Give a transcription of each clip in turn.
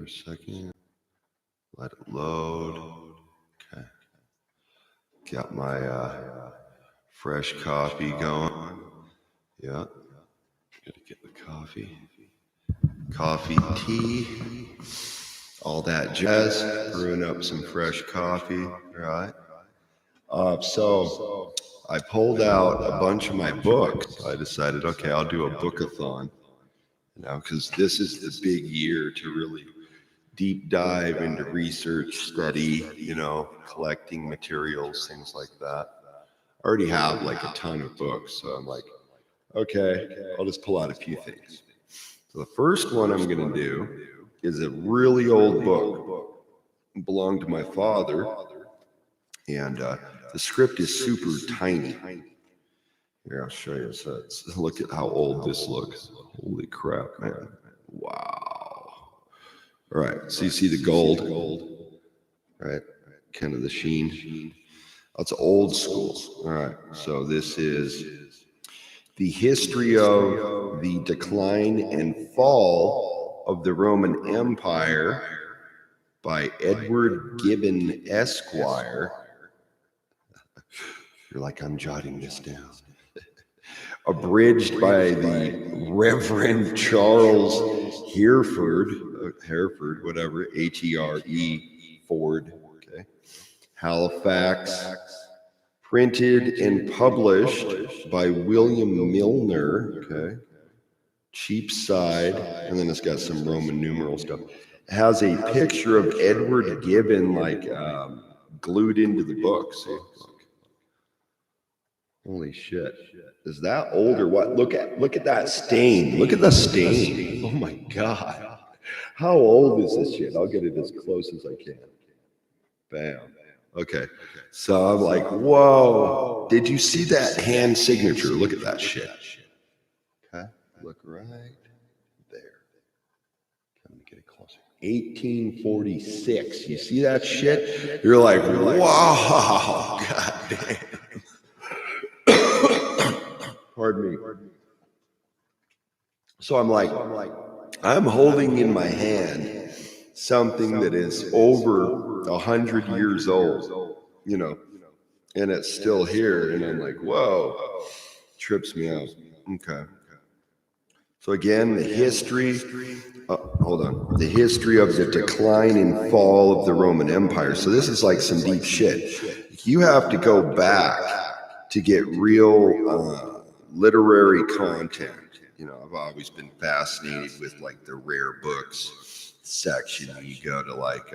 for a second. Let it load. Okay. Got my fresh coffee going. Yeah. Gotta get the coffee. Coffee, tea, all that jazz. Brewing up some fresh coffee, right? So I pulled out a bunch of my books. I decided, okay, I'll do a bookathon. Because this is the big year to really deep dive into research, study, collecting materials, things like that. I already have like a ton of books, so I'm like, okay, I'll just pull out a few things. So the first one I'm going to do is a really old book. It belonged to my father, and the script is super tiny. Here, I'll show you. So look at how old this looks. Holy crap, man. Wow. All right, so you see the gold, right? Kind of the sheen. That's old school. All right, so this is The History of the Decline and Fall of the Roman Empire by Edward Gibbon, Esquire. You're like, I'm jotting this down. Abridged by the Reverend Charles Hereford, whatever, H-E-R-E, Ford, okay. Halifax, printed and published by William Milner, okay. Cheapside, and then it's got some Roman numeral stuff. It has a picture of Edward Gibbon, like glued into the book. See? Holy shit. Is that old or what? Look at that stain. Look at the stain. Oh my God. How old is this shit? I'll get it as close as I can. Bam. Okay. So I'm like, whoa. Did you see that hand signature? Look at that shit. Okay. Look right there. Let me get it closer. 1846. You see that shit? You're like, wow. God damn. Pardon me. So I'm like, I'm holding in my hand something that is over 100 years old, and it's still here. And I'm like, whoa, trips me out. Okay. So again, the history of the decline and fall of the Roman Empire. So this is like some deep shit. You have to go back to get real literary content. I've always been fascinated with like the rare books section. You go to like,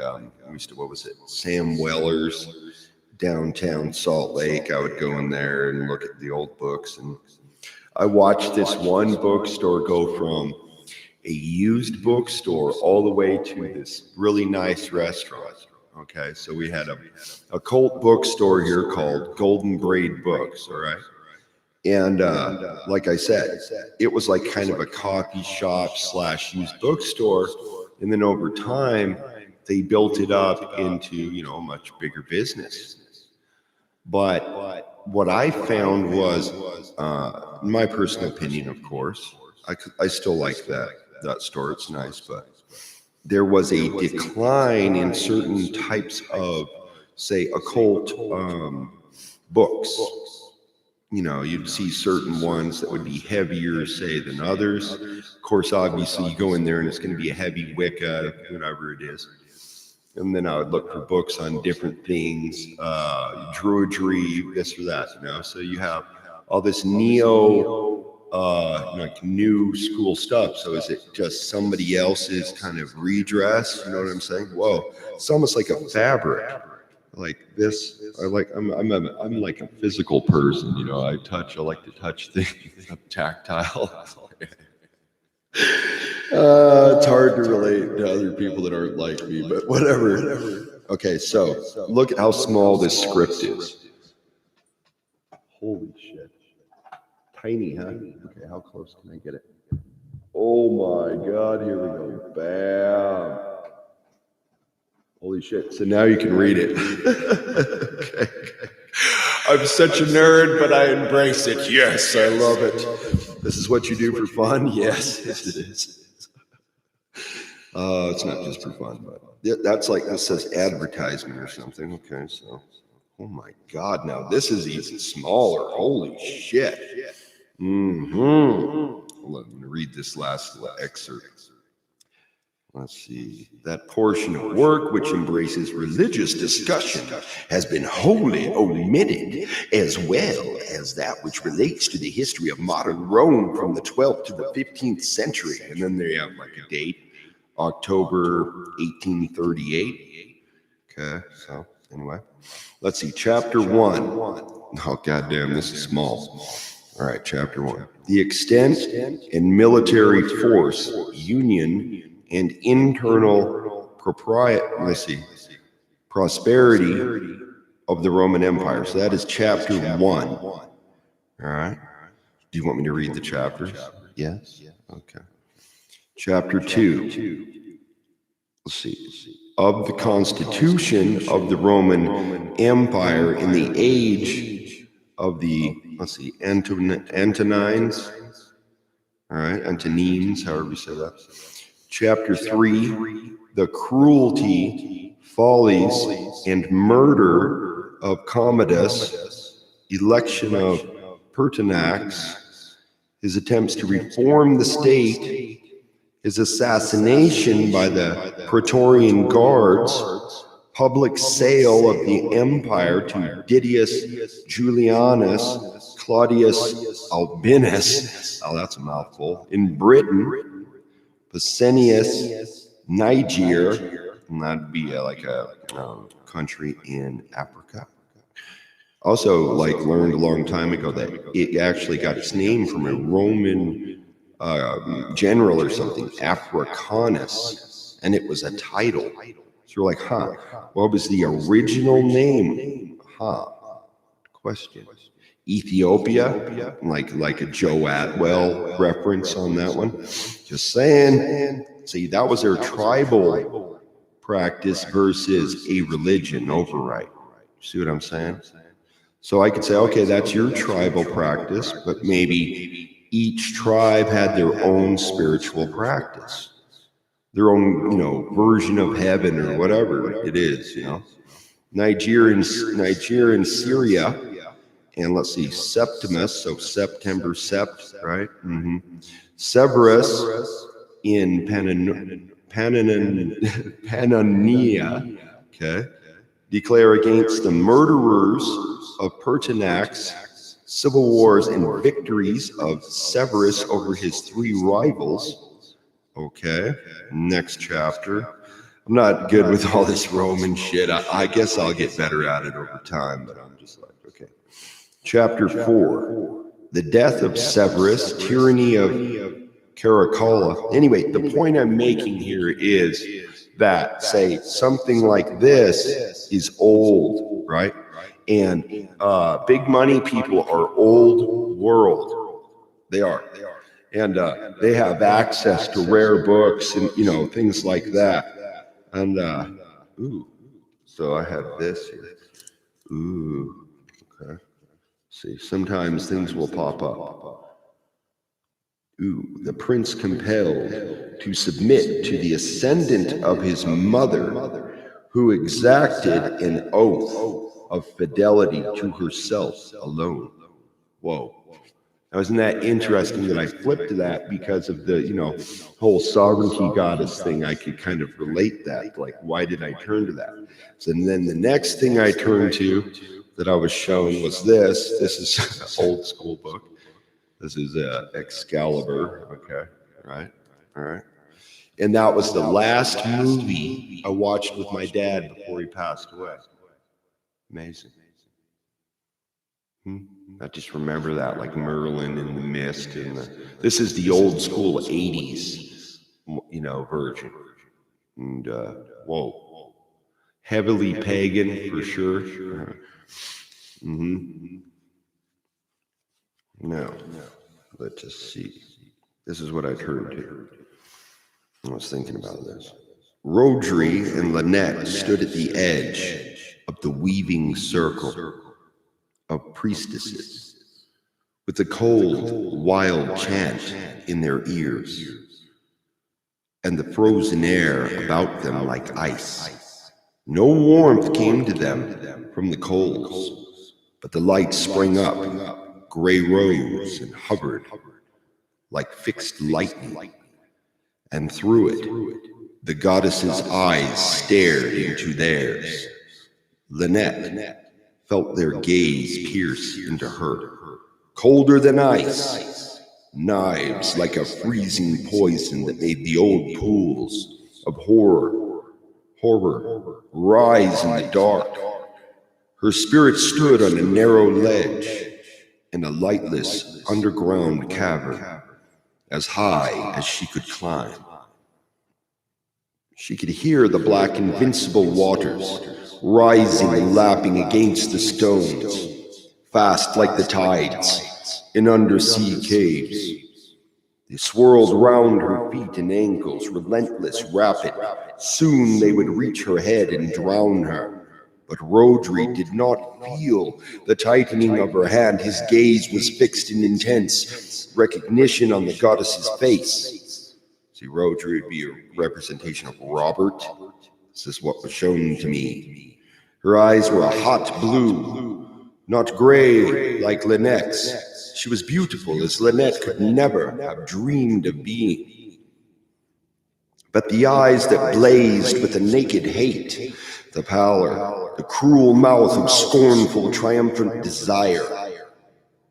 Sam Weller's downtown Salt Lake. I would go in there and look at the old books. And I watched this one bookstore go from a used bookstore all the way to this really nice restaurant. Okay, so we had a cult bookstore here called Golden Braid Books, all right? And like I said, it was like kind of a coffee shop / used bookstore. And then over time, they built it up into, a much bigger business. But what I found was, in my personal opinion, of course, I still like that store. It's nice, but there was a decline in certain types of, say, occult books. You'd see certain ones that would be heavier, say, than others. Of course, obviously, you go in there and it's going to be a heavy Wicca, whatever it is. And then I would look for books on different things, druidry, this or that, So you have all this like new school stuff. So is it just somebody else's kind of redress? You know what I'm saying? Whoa, it's almost like a fabric. Like this, I'm like a physical person, I like to touch things. I'm tactile. It's hard to relate to other people that aren't like me, but whatever. Okay, so look at how small this script is. Holy shit. Tiny, huh? Okay, how close can I get it? Oh my God, here we go. Bam. Holy shit. So now you can read it. Okay. I'm such a nerd, but I embrace it. Yes, I love it. This is what you do for fun? Yes, it is. It's not just for fun, but that's like, this says advertisement or something. Okay, so, oh my God, now this is even smaller. Holy shit. Let me read this last little excerpt. Let's see. That portion of work which embraces religious discussion has been wholly omitted, as well as that which relates to the history of modern Rome from the 12th to the 15th century. And then they have like a date, October 1838. Okay, so anyway, let's see. Chapter 1. Oh, goddamn, this is small. All right, chapter 1. The extent and military force, union, and internal prosperity of the Roman Empire. So that is chapter 1. All right. Do you want me to read the chapters? Yes? Okay. Chapter 2. Let's see. Of the constitution of the Roman Empire in the age of the, Antonines. All right, Antonines, however you say that. Chapter 3, the cruelty, follies, and murder of Commodus, election of Pertinax, his attempts to reform the state, his assassination by the Praetorian Guards, public sale of the empire to Didius Julianus Claudius Albinus, oh, that's a mouthful, in Britain, Pescennius Niger, and that'd be like a country in Africa. Also, like, learned a long time ago that it actually got its name from a Roman general or something, Africanus, and it was a title. So you're like, what was the original name? Question. Ethiopia, like a Joe Atwell reference on that one. Just saying. See, that was their tribal practice versus a religion override. See what I'm saying? So I could say, okay, that's your tribal practice, but maybe each tribe had their own spiritual practice, their own, version of heaven or whatever it is, Niger and Syria, and let's see, Septimus, so September, Sept, right? Severus in Pannonia, okay, declare against the murderers of Pertinax, civil wars and victories of Severus over his 3 rivals. Okay, next chapter. I'm not good with all this Roman shit. I guess I'll get better at it over time, but I'm just like, okay. Chapter 4, the death of Severus, tyranny of Caracalla. Anyway, the point I'm making here is that, say, something like this is old, right? And big money people are old world. They are. And they have access to rare books and, things like that. And, so I have this here. Okay. See, sometimes things will pop up. The prince compelled to submit to the ascendant of his mother, who exacted an oath of fidelity to herself alone. Whoa. Now, isn't that interesting that I flipped to that because of the, whole sovereignty goddess thing? I could kind of relate that. Like, why did I turn to that? So, and then the next thing I turned to that I was shown was this. This is an old school book. This is Excalibur. Okay. Right. All right. And that was the last movie I watched with my dad before he passed away. Amazing. I just remember that, like Merlin and the Mist, and this is the old school 80s, version. And whoa, heavily pagan for sure. Now, let's just see. This is what I turned to. I was thinking about this. Rodri and Lynette stood at the edge of the weaving circle of priestesses, with the cold, wild chant in their ears. and the frozen air about them like ice. No warmth came to them from the coals, but the light sprang up, gray rose, and hovered like fixed lightning. And through it, the goddess's eyes stared into theirs. Lynette felt their gaze pierce into her, colder than ice, knives like a freezing poison that made the old pools of horror rise in the dark. Her spirit stood on a narrow ledge in a lightless underground cavern, as high as she could climb. She could hear the black invincible waters rising and lapping against the stones, fast like the tides in undersea caves. They swirled round her feet and ankles, relentless, rapid. Soon they would reach her head and drown her. But Rodri did not feel the tightening of her hand. His gaze was fixed in intense recognition on the goddess's face. See, Rodri would be a representation of Robert. This is what was shown to me. Her eyes were a hot blue, not gray like Lynette's. She was beautiful as Lynette could never have dreamed of being. But the eyes that blazed with a naked hate, the pallor, the cruel mouth of scornful, triumphant desire,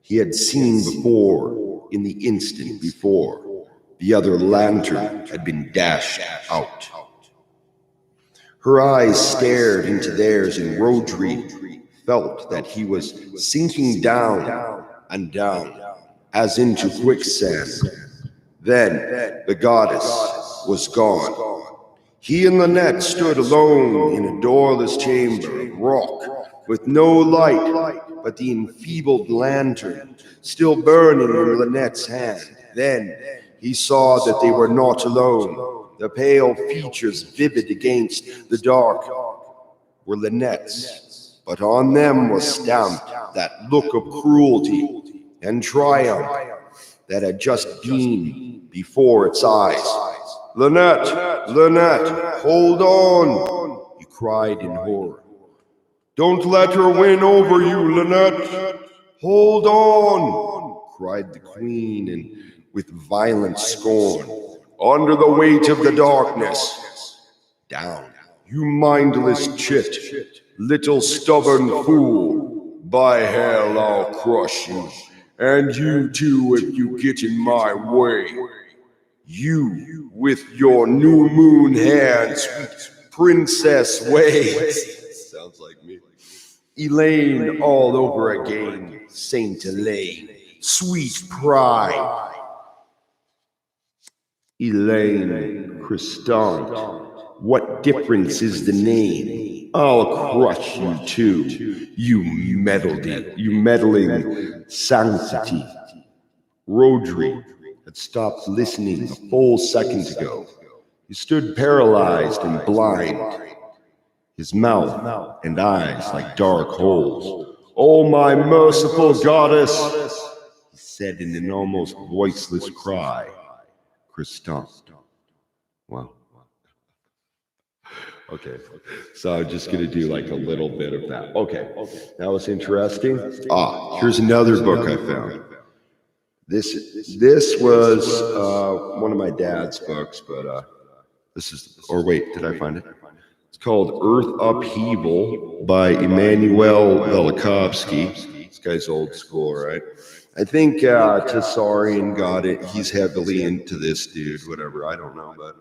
he had seen before in the instant before the other lantern had been dashed out. Her eyes stared into theirs, and Rodri felt that he was sinking down and down, as into quicksand. Then the goddess was gone. He and Lynette stood alone in a doorless chamber of rock, with no light but the enfeebled lantern still burning in Lynette's hand. Then he saw that they were not alone. The pale features vivid against the dark were Lynette's, but on them was stamped that look of cruelty and triumph that had just beamed before its eyes. "Lynette, Lynette, hold on," he cried in horror. "Don't let her win over you, Lynette. Hold on," cried the queen, and with violent scorn, "under the weight of the darkness. Down, you mindless chit, little stubborn fool. By hell, I'll crush you, and you too if you get in my way. You with your new moon hair, sweet princess ways." Sounds like me. "Elaine all over again, Saint Elaine, sweet pride. Elaine Crestant, what difference is the name? I'll crush you too, you meddling sanctity." Rodri had stopped listening a full second ago. He stood paralyzed and blind, his mouth and eyes like dark holes. "Oh, my merciful goddess," he said in an almost voiceless cry. Crestant. Wow. Okay, so I'm just going to do like a little bit of that. Okay, that was interesting. Here's another book I found. This was one of my dad's books, but this is, or wait, did I find it? It's called Earth Upheaval by Emanuel Velikovsky. This guy's old school, right? I think Tessarian got it. He's heavily into this dude, whatever, I don't know, but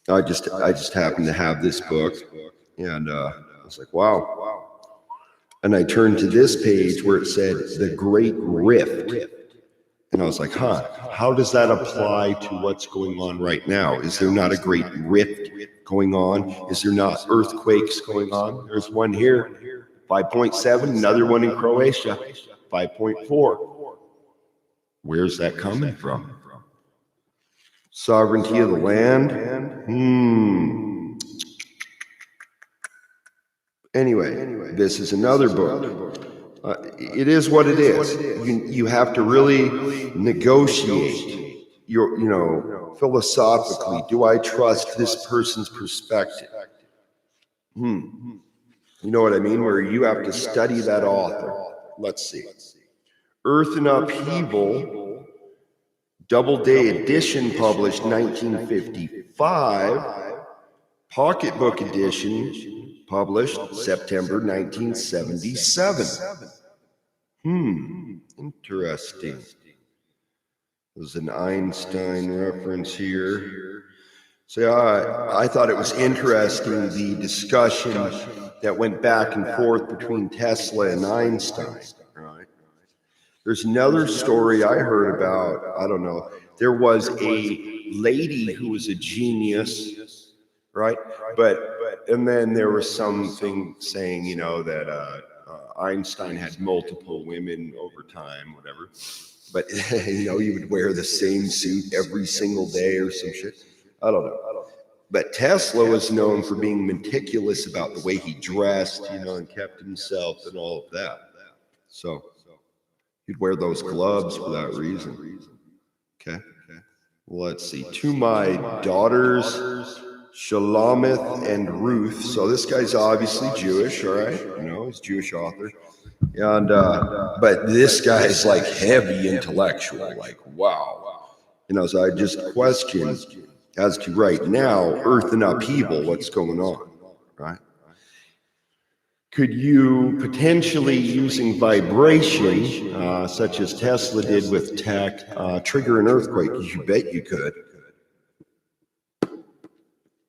I just happened to have this book, and I was like, wow. And I turned to this page where it said The Great Rift. And I was like, how does that apply to what's going on right now? Is there not a great rift going on? Is there not earthquakes going on? There's one here, 5.7, another one in Croatia, 5.4. Where's that coming from? Sovereignty of the land? Anyway, this is another book. It is what it is. You have to really negotiate philosophically, do I trust this person's perspective? You know what I mean? Where you have to study that author. Let's see. Earth in Upheaval, Doubleday edition, published 1955. Pocketbook edition, published September 1977. Interesting. There's an Einstein reference here. So I thought it was interesting, the discussion that went back and forth between Tesla and Einstein. Right. There's another story I heard about. I don't know. There was a lady who was a genius, right? And then there was something saying, that Einstein had multiple women over time, whatever. But he would wear the same suit every single day or some shit. I don't know. But Tesla was known for being meticulous about the way he dressed, and kept himself and all of that. So he'd wear those gloves for that reason. Okay. Let's see. To my daughters, Shalamith and Ruth. So this guy's obviously Jewish, all right? He's a Jewish author. And but this guy's like heavy intellectual, like wow. So I just question as to right now, Earth in Upheaval, what's going on, right? Could you potentially, using vibration, such as Tesla did with tech, trigger an earthquake? You bet you could.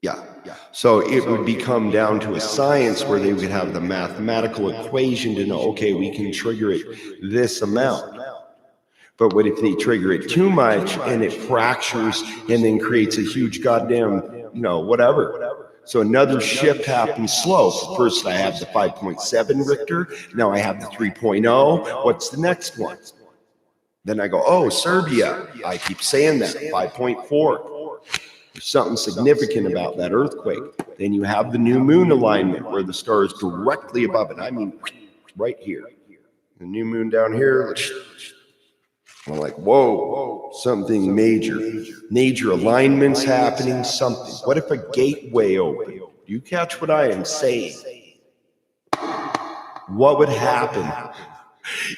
Yeah. So it would become down to a science where they would have the mathematical equation to know, okay, we can trigger it this amount. But what if they trigger it too much and it fractures and then creates a huge goddamn, whatever. So another shift happens slow. First I have the 5.7 Richter. Now I have the 3.0. What's the next one? Then I go, oh, Serbia. I keep saying that, 5.4. There's something significant about that earthquake. Then you have the new moon alignment where the star is directly above it. I mean, right here. The new moon down here. I'm like, whoa, something major. Major alignments happening, something. What if a gateway opened? Do you catch what I am saying? What would happen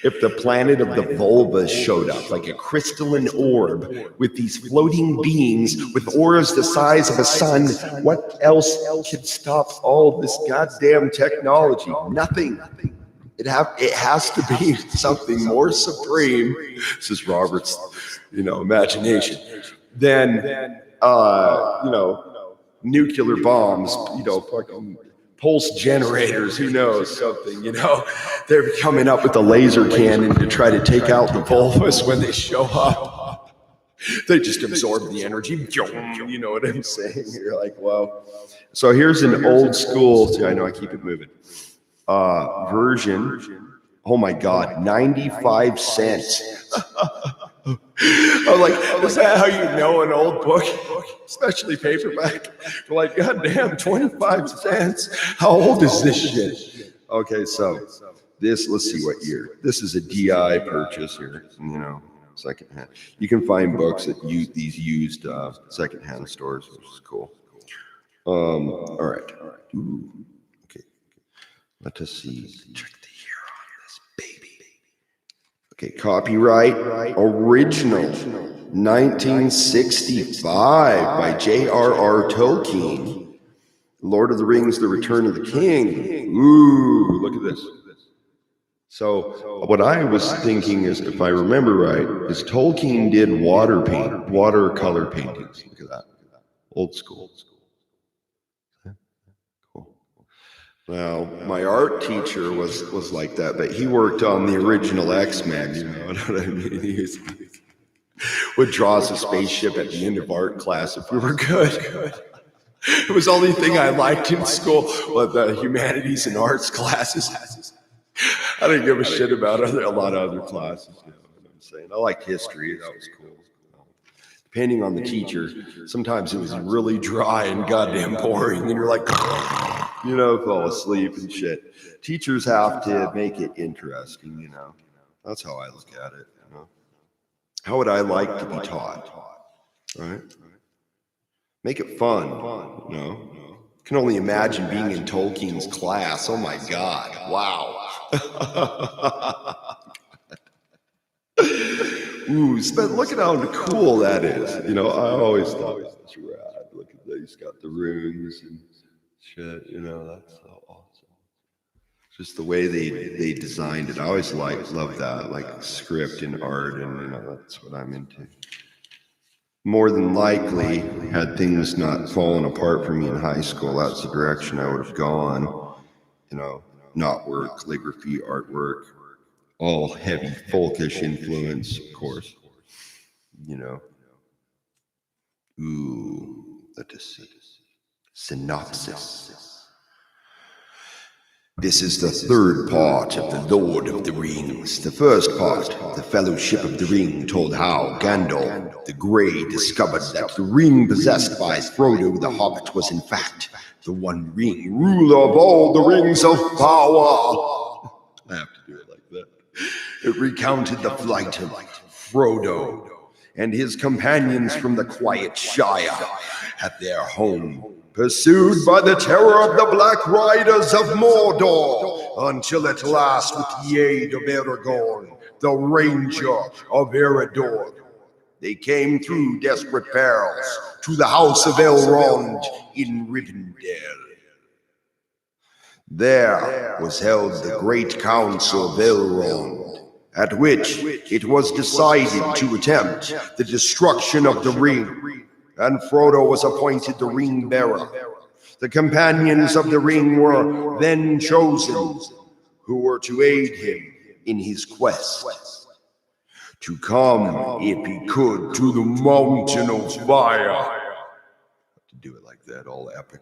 if the planet of the vulva showed up like a crystalline orb with these floating beings with auras the size of a sun? What else could stop all this goddamn technology? Nothing. It has to be something more supreme. This is Robert's, imagination. Than, nuclear bombs, fucking pulse generators, who knows, something, They're coming up with a laser cannon to try to take out the vulvas when they show up. They just absorb the energy. You know what I'm saying? You're like, wow. So here's an old school, see, I know I keep it moving. Version, oh my God, 95 cents. I'm like, is that how you know an old book? Especially paperback. I'm like, God damn, 25 cents. How old is this shit? Okay, so this, let's see what year. This is a DI purchase here, secondhand. You can find books at these used secondhand stores, which is cool. All right. Ooh. Let us see. Check the year on this baby. Okay, copyright original 1965 by J.R.R. Tolkien. Lord of the Rings, The Return of the King. Ooh, look at this. So what I was thinking is, if I remember right, is Tolkien did watercolor paintings. Look at that. Old school. Well, my art teacher was like that, but he worked on the original X-Men, you know what I mean? He would draw us a spaceship at the end of art class if we were good. It was the only thing I liked in school, was the humanities and arts classes. I didn't give a shit about a lot of other classes, you know what I'm saying? I liked history, that was cool. Depending on the teacher, sometimes it was really dry and goddamn boring, and you're like, fall asleep and shit. Teachers have to make it interesting, That's how I look at it, How would I like to be taught? right? Make it fun, you know? Can only imagine being in Tolkien's class. Oh my God. Wow. Ooh, but look at how cool that is. You know, I always thought that was rad. Look at that. He's got the runes and shit. You know, that's so awesome. Just the way they designed it. I always love that, like script and art, and you know, that's what I'm into. More than likely, had things not fallen apart for me in high school, that's the direction I would have gone. You know, not work, calligraphy, artwork, all heavy folkish influence, of course. You know. Ooh, let us see. Synopsis. This is the third part of The Lord of the Rings. The first part, The Fellowship of the Ring, told how Gandalf the Grey discovered that the ring possessed by Frodo the Hobbit was in fact the One Ring, ruler of all the rings of power. I have to do it like that. It recounted the flight of Frodo and his companions from the Quiet Shire at their home, pursued by the terror of the Black Riders of Mordor, until at last, with the aid of Aragorn, the Ranger of Eredor, they came through desperate perils to the house of Elrond in Rivendell. There was held the Great Council of Elrond, at which it was decided to attempt the destruction of the ring, and Frodo was appointed the ring bearer. The companions of the ring were then chosen, who were to aid him in his quest. To come, if he could, to the mountain of fire. To do it like that, all epic.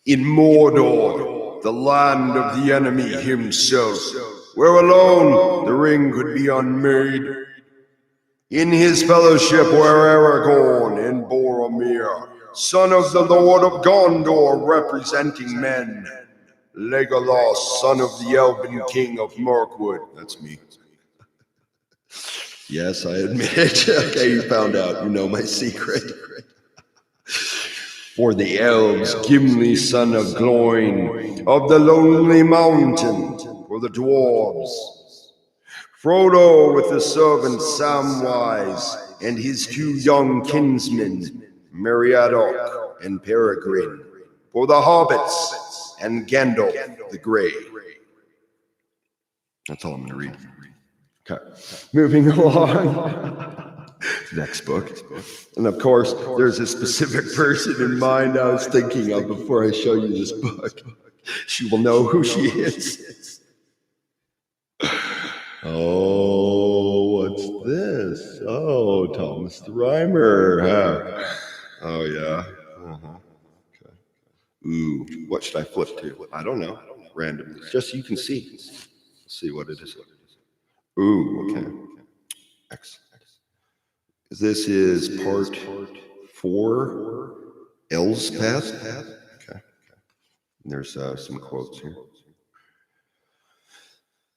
In Mordor, the land of the enemy himself, where alone the ring could be unmade. In his fellowship were Aragorn and Boromir, son of the Lord of Gondor, representing men. Legolas, son of the Elven King of Mirkwood. That's me. Yes, I admit it. Okay, you found out. You know my secret. For the elves, Gimli, son of Gloin, of the Lonely Mountain. For the dwarves, Frodo with the servant Samwise and his two young kinsmen, Meriadoc and Peregrine. For the hobbits, and Gandalf the Grey. That's all I'm going to read. Okay, moving along. Next book. And of course, there's a specific person in mind I was thinking of before I show you this book. She will know who she is. Oh, what's this? Oh, Thomas the Rhymer. Huh? Oh, yeah. Uh-huh. Okay. Ooh, what should I flip to? I don't know. Randomly. Just so you can see. See what it is. Ooh, okay. Excellent. This is part 4, Elspeth. Okay. There's some quotes here.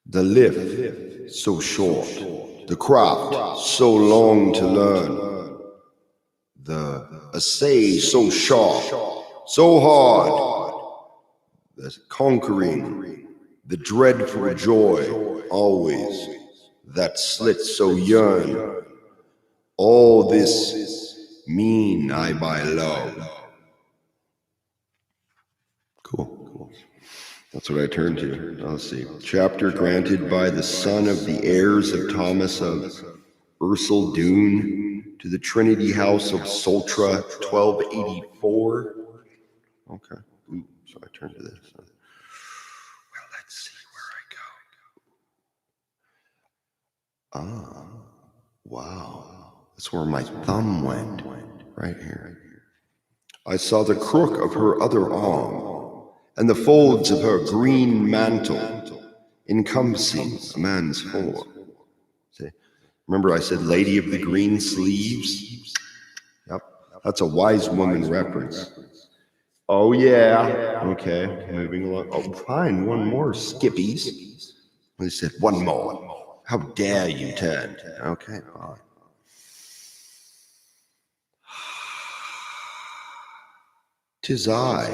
The lift so short, the craft so long to learn, the essay so sharp, so hard, the conquering, the dreadful joy always, that slit so yearn. All this mean I by love. Cool. That's what I turned to. Let's see. Chapter granted by the son of the heirs of Thomas of Ercildoune to the Trinity House of Sultra, 1284. Okay. Ooh, so I turned to this. Well, let's see where I go. Ah, wow. That's where my thumb went. Right here. I saw the crook of her other arm, and the folds of her green mantle, encompassing a man's form. See? Remember I said Lady of the Green Sleeves? Yep, that's a wise woman reference. Oh yeah. Okay, moving along. Oh, fine, one more, Skippies. They said, one more. How dare you turn? Okay, fine. 'Tis I,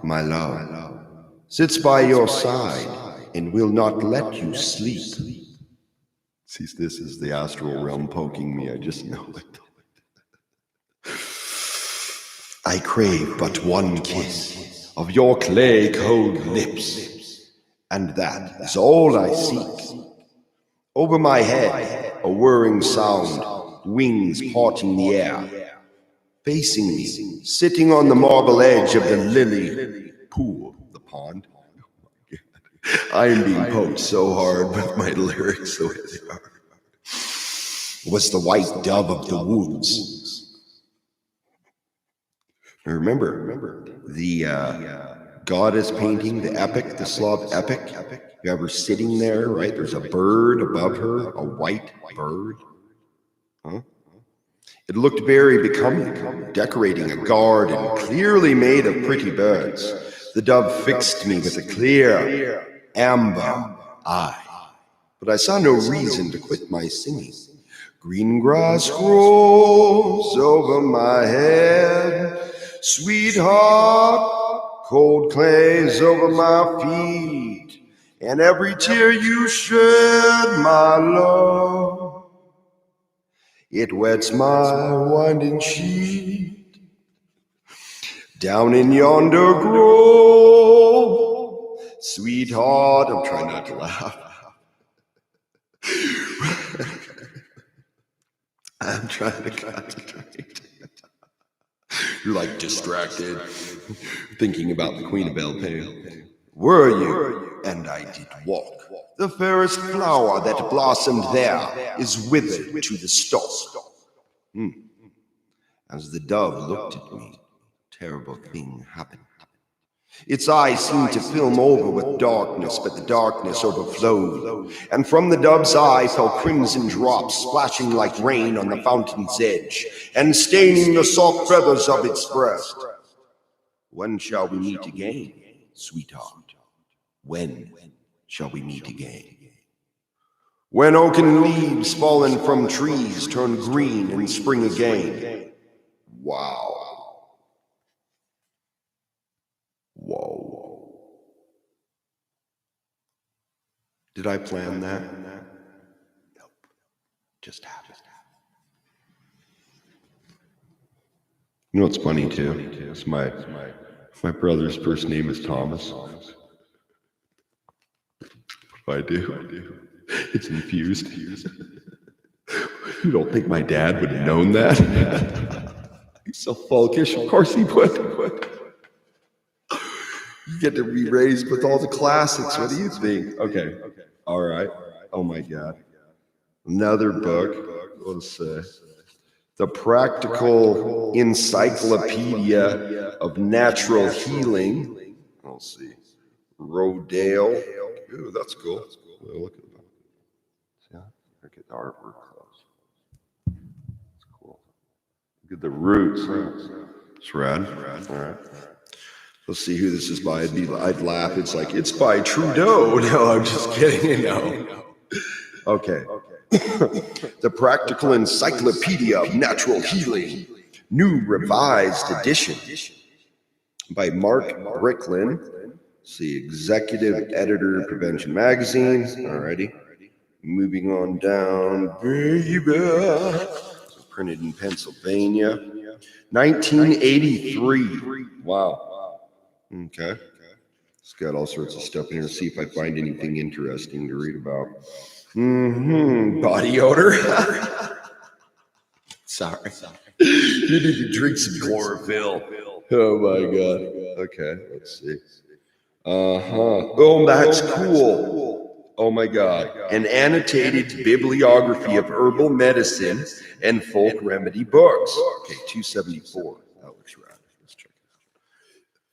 my love, sits by your side and will not let you sleep. See, this is the astral realm poking me, I just know it. I crave but one kiss of your clay-cold lips, and that is all I seek. Over my head, a whirring sound, wings parting the air. Facing me, sitting on the marble edge of the lily pool, the pond. I am being poked so hard with my lyrics the way they are. Was the white dove of the woods. Now remember, the goddess painting, the epic, the Slav epic. You have her sitting there, right? There's a bird above her, a white bird. Huh? It looked very becoming, decorating a garden clearly made of pretty birds. The dove fixed me with a clear, amber eye. But I saw no reason to quit my singing. Green grass grows over my head, sweetheart, cold clay's over my feet, and every tear you shed, my love, it wets my winding sheet. Down in yonder grove, sweetheart, I'm trying not to laugh. I'm trying to concentrate. You're like distracted, thinking about the Queen of Belpain. Were you? And I did walk. The fairest flower that blossomed there is withered to the stalk. As the dove looked at me, a terrible thing happened. Its eyes seemed to film over with darkness, but the darkness overflowed, and from the dove's eye fell crimson drops, splashing like rain on the fountain's edge, and staining the soft feathers of its breast. When shall we meet again, sweetheart? When shall we meet again? When oaken leaves fallen from trees turn green in spring again. Wow. Whoa. Did I plan that? Nope. Just happened. You know what's funny too? It's my brother's first name is Thomas. I do. It's infused. You don't think my dad would have known that? He's so folkish. Of course he would. You get to be raised with all the classics. What do you think? Okay. All right. Oh my God. Another book. Let's say The Practical Encyclopedia of Natural Healing. Let's see. Rodale. Ooh, that's cool. Look at that. Yeah. Look at the artwork close. It's cool. Look at the roots. It's rad. All right. Let's see who this is by. I'd laugh. It's like, it's by Trudeau. No, I'm just kidding. No. Okay. The Practical Encyclopedia of Natural Healing, new revised edition by Mark Bricklin. Let's see, executive editor, Prevention Magazine. Alrighty. Moving on down, baby. So printed in Pennsylvania. 1983. Wow. Okay. It's got all sorts of stuff in here. See if I find anything interesting to read about. Body odor. Sorry. You need to drink some chlorophyll. Oh my God. Okay, let's see. Oh, that's cool. Oh my God. An annotated bibliography of herbal medicine and folk remedy books. Okay, 274. That looks rad. Let's check it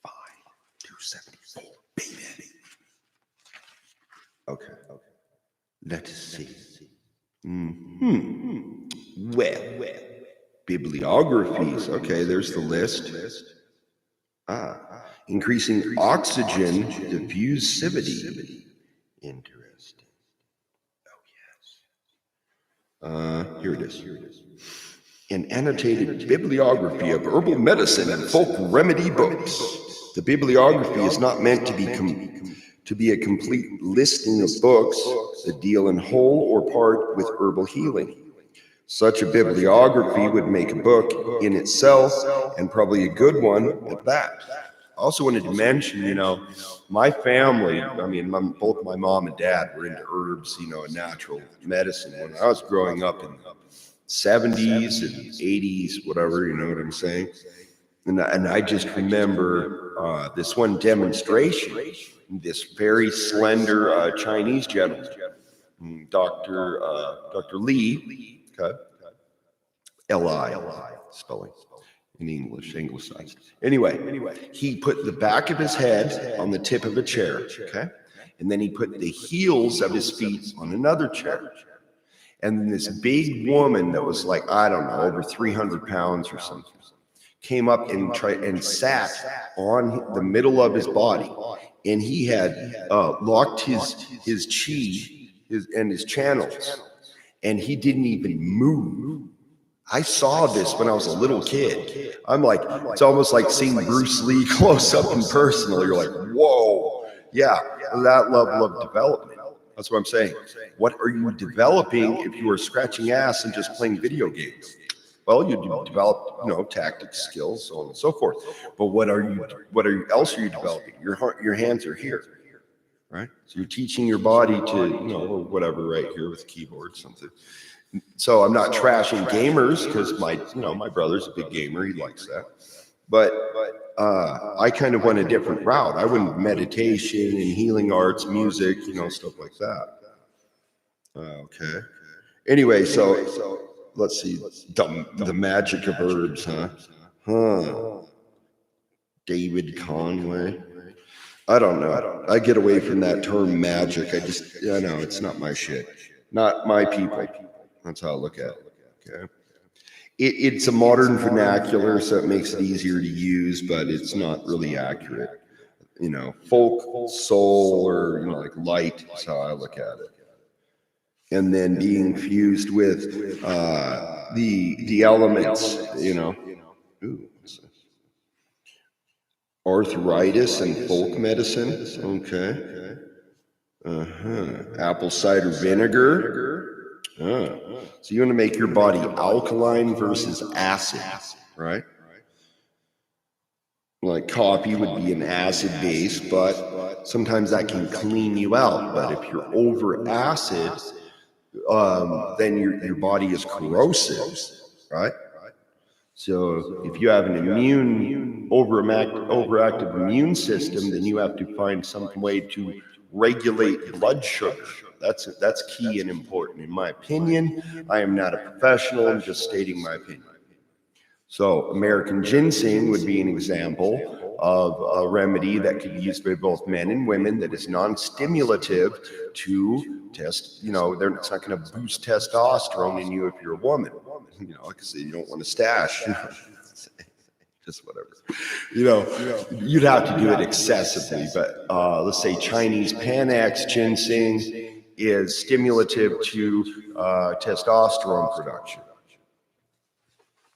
out. Fine. 274. Baby. Okay. Let's see. Well, bibliographies. Okay, there's the list. Increasing oxygen diffusivity. Interesting. Oh, yes. Here it is. an annotated bibliography of herbal medicine and folk remedy books. The bibliography is not meant to be a complete listing of books that deal in whole or part with herbal healing. Such a bibliography would make a book in itself, and probably a good one at that. I also wanted to mention, my family, both my mom and dad were into herbs, and natural medicine. When I was growing up in the 70s and 80s, whatever, you know what I'm saying? And I just remember this one demonstration, this very slender Chinese gentleman, Dr. Lee, okay? L-I spelling in English, anglicized. Anyway, he put the back of his head on the tip of a chair, okay? And then he put the heels of his feet on another chair. And then this big woman that was like, I don't know, over 300 pounds or something, came up and sat on the middle of his body. And he had locked his chi and his channels, and he didn't even move. I saw this when I was a little kid. I'm like, it's almost like seeing Bruce Lee close up and personal. You're like, whoa, yeah, that level of development. That's what I'm saying. What are you developing if you are scratching ass and just playing video games? Well, you develop, tactics, skills, so on and so forth. But what else are you developing? Your hands are here, right? So you're teaching your body to, or whatever, right here with the keyboard, something. So I'm not trashing gamers, because my brother's a big gamer. He likes that. But I kind of went a different route. I went meditation and healing arts, music, stuff like that. Okay. Anyway, so let's see. The magic of herbs, huh? David Conway. I don't know. I get away from that term magic. I know it's not my shit. Not my people. That's how I look at it. Okay. It's a modern vernacular, so it makes it easier to use, but it's not really accurate. Folk, soul, or like light is how I look at it. And then being fused with the elements, Ooh, what's this? Arthritis and folk medicine. Okay. Apple cider vinegar. So you want to make your body alkaline versus acid, right? Like coffee would be an acid base, but sometimes that can clean you out. But if you're over acid, then your body is corrosive, right? So if you have an overactive immune system, then you have to find some way to regulate blood sugar. That's key and important, in my opinion. I am not a professional. I'm just stating my opinion. So American ginseng would be an example of a remedy that could be used by both men and women that is non-stimulative to test, it's not going to boost testosterone in you if you're a woman. Like I say, you don't want to stash, just whatever. You'd have to do it excessively, but let's say Chinese Panax ginseng is stimulative to testosterone production.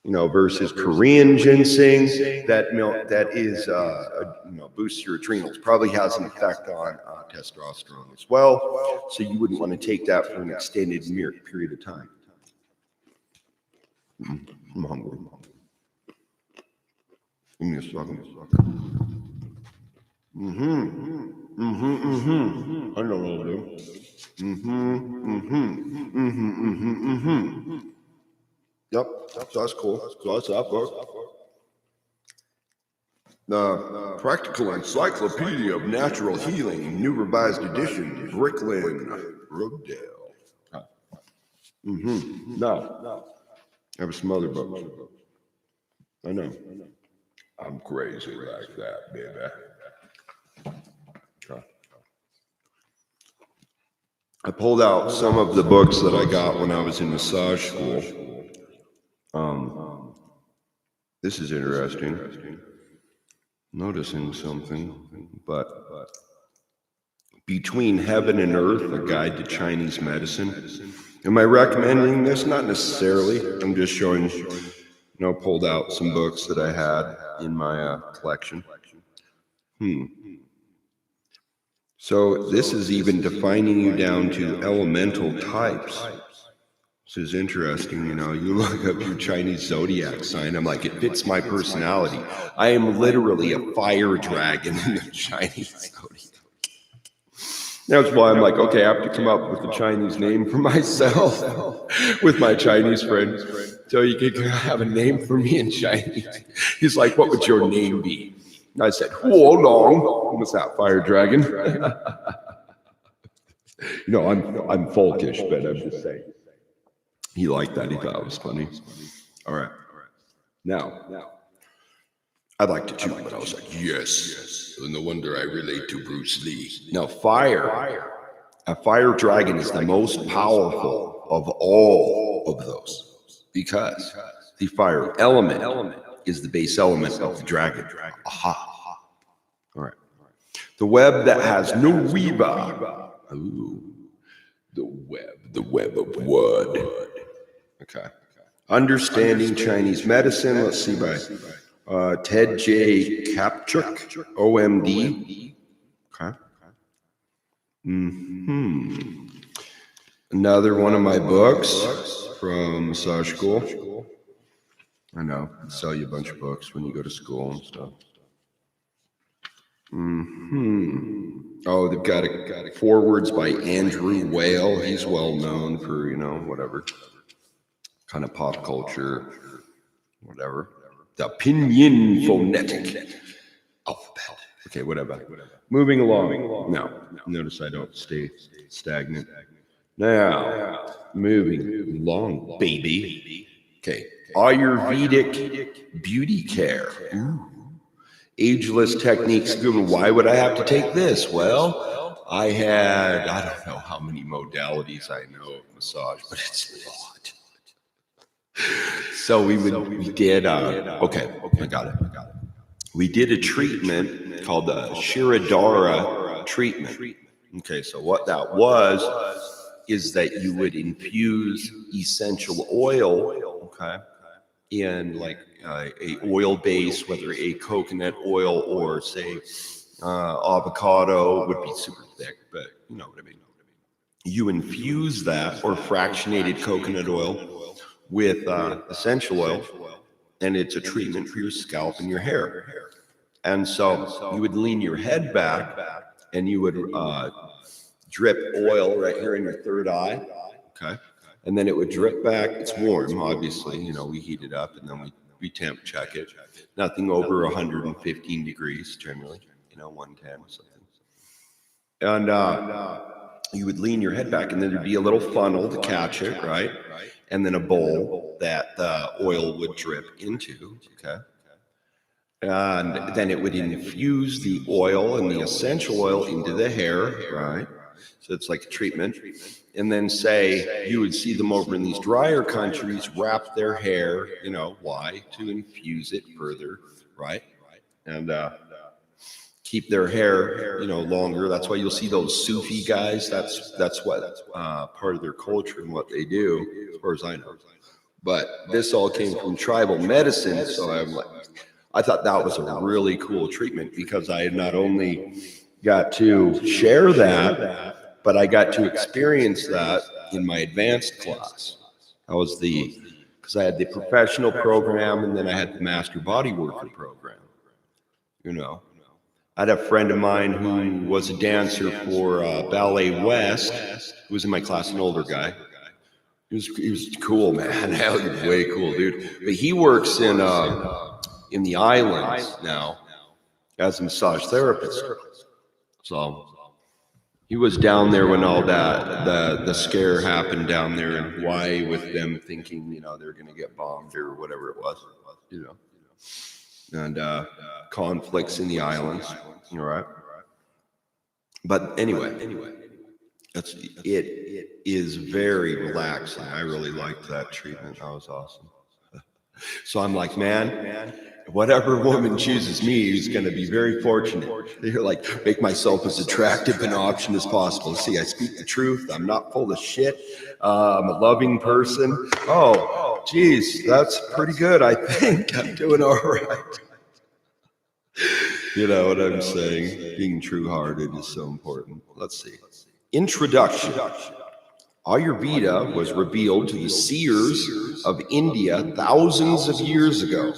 Versus Korean ginseng that is boosts your adrenals, probably has an effect on testosterone as well. So you wouldn't want to take that for an extended period of time. I'm hungry. Give me a second. I know what I'll do. Yep, that's cool. So that's that book. The Practical Encyclopedia of Natural Healing, New Revised Edition, Brooklyn, Rosedale. Now, I have some other books. I know. I'm crazy like that, baby. Okay. I pulled out some of the books that I got when I was in massage school. This is interesting. Noticing something, but Between Heaven and Earth, A Guide to Chinese Medicine, Am I recommending this? Not necessarily. I'm just showing, pulled out some books that I had in my collection. So this is even defining you down to elemental types. This is interesting. You look up your Chinese zodiac sign. I'm like, it fits my personality. I am literally a fire dragon in the Chinese zodiac. That's why I'm like, okay, I have to come up with a Chinese name for myself with my Chinese friend. So you can have a name for me in Chinese. He's like, what would your name be? And I said, Huo Long. What's that, fire dragon? I'm folkish, but I'm just saying. He liked that. He thought it was funny. All right. Now, I'd like to too, but I was like, yes. No wonder I relate to Bruce Lee. Now, a fire dragon is the most powerful of all of those because the fire element is the base element of the dragon. Aha. All right. The web that has no weaver. Ooh. The web of wood. Okay. Understanding Chinese medicine. Let's see by Ted J. Kapchuk, OMD. Okay. Another one of my books from massage school. I know, sell you a bunch of books when you go to school and stuff. Oh, they've got forewords by Andrew Whale. He's well known for, whatever kind of pop culture, whatever. The pinyin phonetic alphabet. Okay, whatever. Moving along. Now, notice I don't stay stagnant. Now, moving along, baby. Okay, Ayurvedic beauty care. Ooh. Ageless techniques. Why would I have to take this? Well, I don't know how many modalities I know of massage, but it's a lot. So we did, okay, I got it. We did a treatment called the Shirodara treatment. Okay, so what that was is that you would infuse essential oil, okay, in like a oil base, whether a coconut oil or say avocado would be super thick, but you know what I mean. You infuse that or fractionated coconut oil with essential oil, and it's a treatment for your scalp and your hair. And so you would lean your head back and you would drip oil right here in your third eye, okay? And then it would drip back. It's warm, obviously. We heat it up and then we temp check it. Nothing over 115 degrees generally, 110 or something. And you would lean your head back and then there'd be a little funnel to catch it, right? And then a bowl that the oil would drip into, okay? And then it would infuse the oil and the essential oil into the hair, right? So it's like a treatment. And then say you would see them over in these drier countries wrap their hair, why? To infuse it further, right? And keep their hair, longer. That's why you'll see those Sufi guys. That's what part of their culture and what they do, as far as I know. But this all came from tribal medicine, so I thought that was a really cool treatment because I had not only got to share that, but I got to experience that in my advanced class. Because I had the professional program and then I had the master body worker program. I had a friend of mine who was a dancer for Ballet West, who was in my class, an older guy. He was cool, man. Hell, he was way cool, dude. But he works in the islands now as a massage therapist. So he was down there when all that the scare happened down there in Hawaii with them thinking they're going to get bombed or whatever it was, and conflicts in the islands. All right. But anyway. It is very relaxing. I really liked that treatment. That was awesome. So I'm like, man, whatever woman chooses me is going to be very fortunate. They're like, make myself as attractive an option as possible. See, I speak the truth. I'm not full of shit. I'm a loving person. Oh, geez, that's pretty good. I think I'm doing all right. You know what I'm saying? Being true-hearted is so important. Let's see. Introduction. Ayurveda was revealed to the seers of India thousands of years ago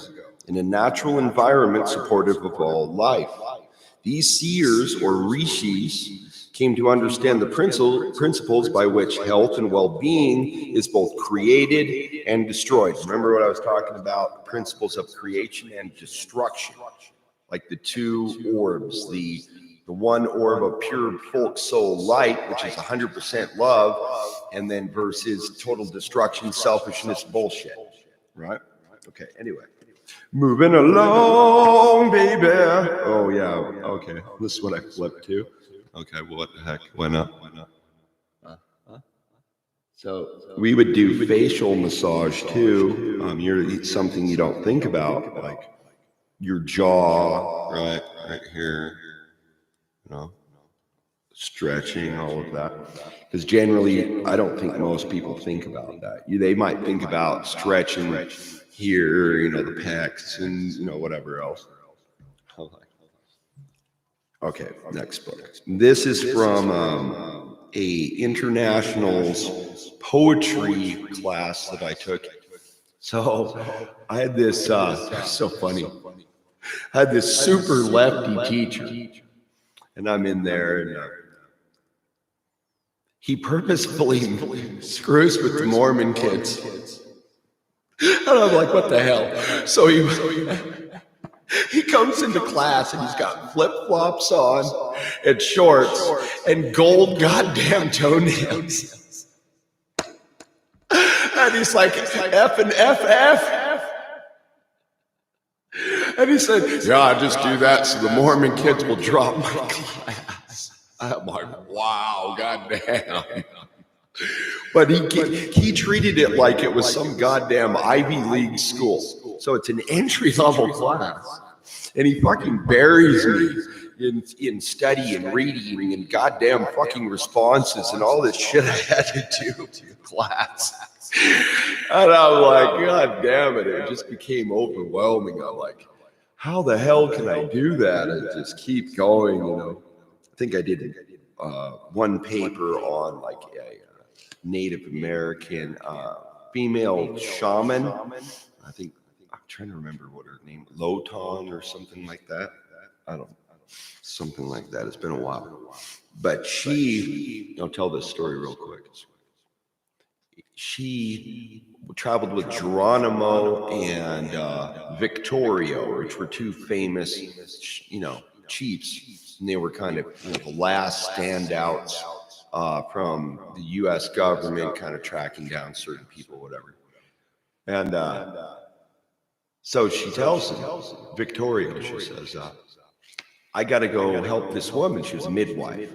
in a natural environment supportive of all life. These seers or rishis came to understand the principles by which health and well-being is both created and destroyed. Remember what I was talking about? Principles of creation and destruction. Like the two orbs, the one orb of pure folk soul light, which is 100% love, and then versus total destruction, selfishness, bullshit. Right? Okay, anyway. Moving along, baby. Oh, yeah. Okay. This is what I flipped to. Okay, well, what the heck? Why not? So we would do facial massage too. Something you don't think about, like your jaw, right here, you know, stretching, all of that. Because generally, I don't think most people think about that. They might think about stretching here, you know, the pecs and, you know, whatever else. Okay, next book. This is from a internationals poetry class that I took. So I had this, so funny. I had this super lefty teacher, and I'm in there, and he purposefully screws with the Mormon kids. And I'm like, what the hell? So he comes into class and he's got flip-flops on and shorts and gold goddamn toenails. And he's like, F and FF. And he said, yeah, I just do that so the Mormon kids will drop my class. I'm like, wow, goddamn. But he treated it like it was some goddamn Ivy League school. So it's an entry-level class. And he fucking buries me in study and reading and goddamn fucking responses and all this shit I had to do to class. And I'm like, God damn it. It just became overwhelming. I'm like, how the hell can I do that and just keep going, you know? I think I did one paper on like a Native American female shaman. I think, I'm trying to remember what her name, Loton or something like that. I don't know. Something like that. It's been a while. But I'll tell this story real quick. She traveled with Geronimo and Victorio, which were two famous, you know, chiefs. And they were kind of, you know, the last standouts from the U.S. government, kind of tracking down certain people, whatever. And so she tells him, Victoria, she says, I got to go help this woman. She was a midwife.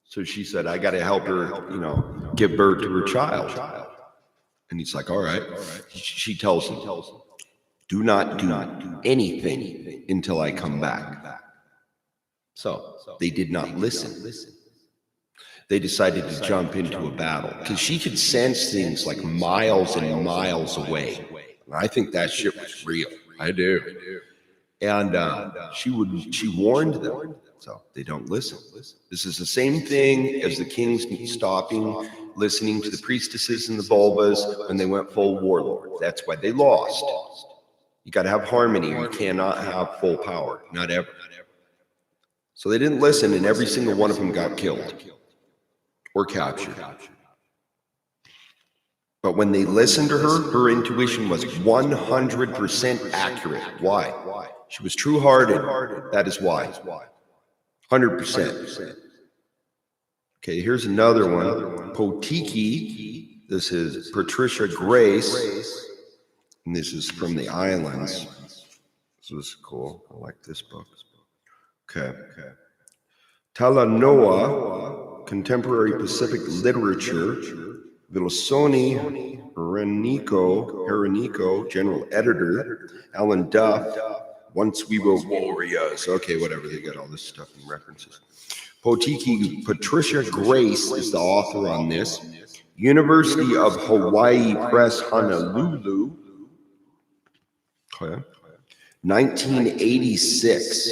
So she said, I got to help her, you know, give birth to her child. And he's like, all right. She tells him, do not do anything until I come back. So they did not listen. They decided to jump into a battle because she could sense things like miles and miles away. And I think that shit was real. I do. And she warned them. So they don't listen. This is the same thing as the kings stopping listening to the priestesses and the vulvas when they went full warlord. That's why they lost. You got to have harmony. You cannot have full power. Not ever. So they didn't listen, and every single one of them got killed or captured. But when they listened to her, her intuition was 100% accurate. Why? She was true-hearted. That is why. 100%. Okay, here's another one. Potiki. This is Patricia Grace. And this is from the islands. This is cool. I like this book. Okay. Talanoa, Contemporary Pacific Literature, Villasoni Herenico, general editor. Alan Duff, Once We Were Warriors. Okay, whatever, they got all this stuff in references. Potiki Patricia Grace is the author on this. University of Hawaii Press, Honolulu. Okay. 1986.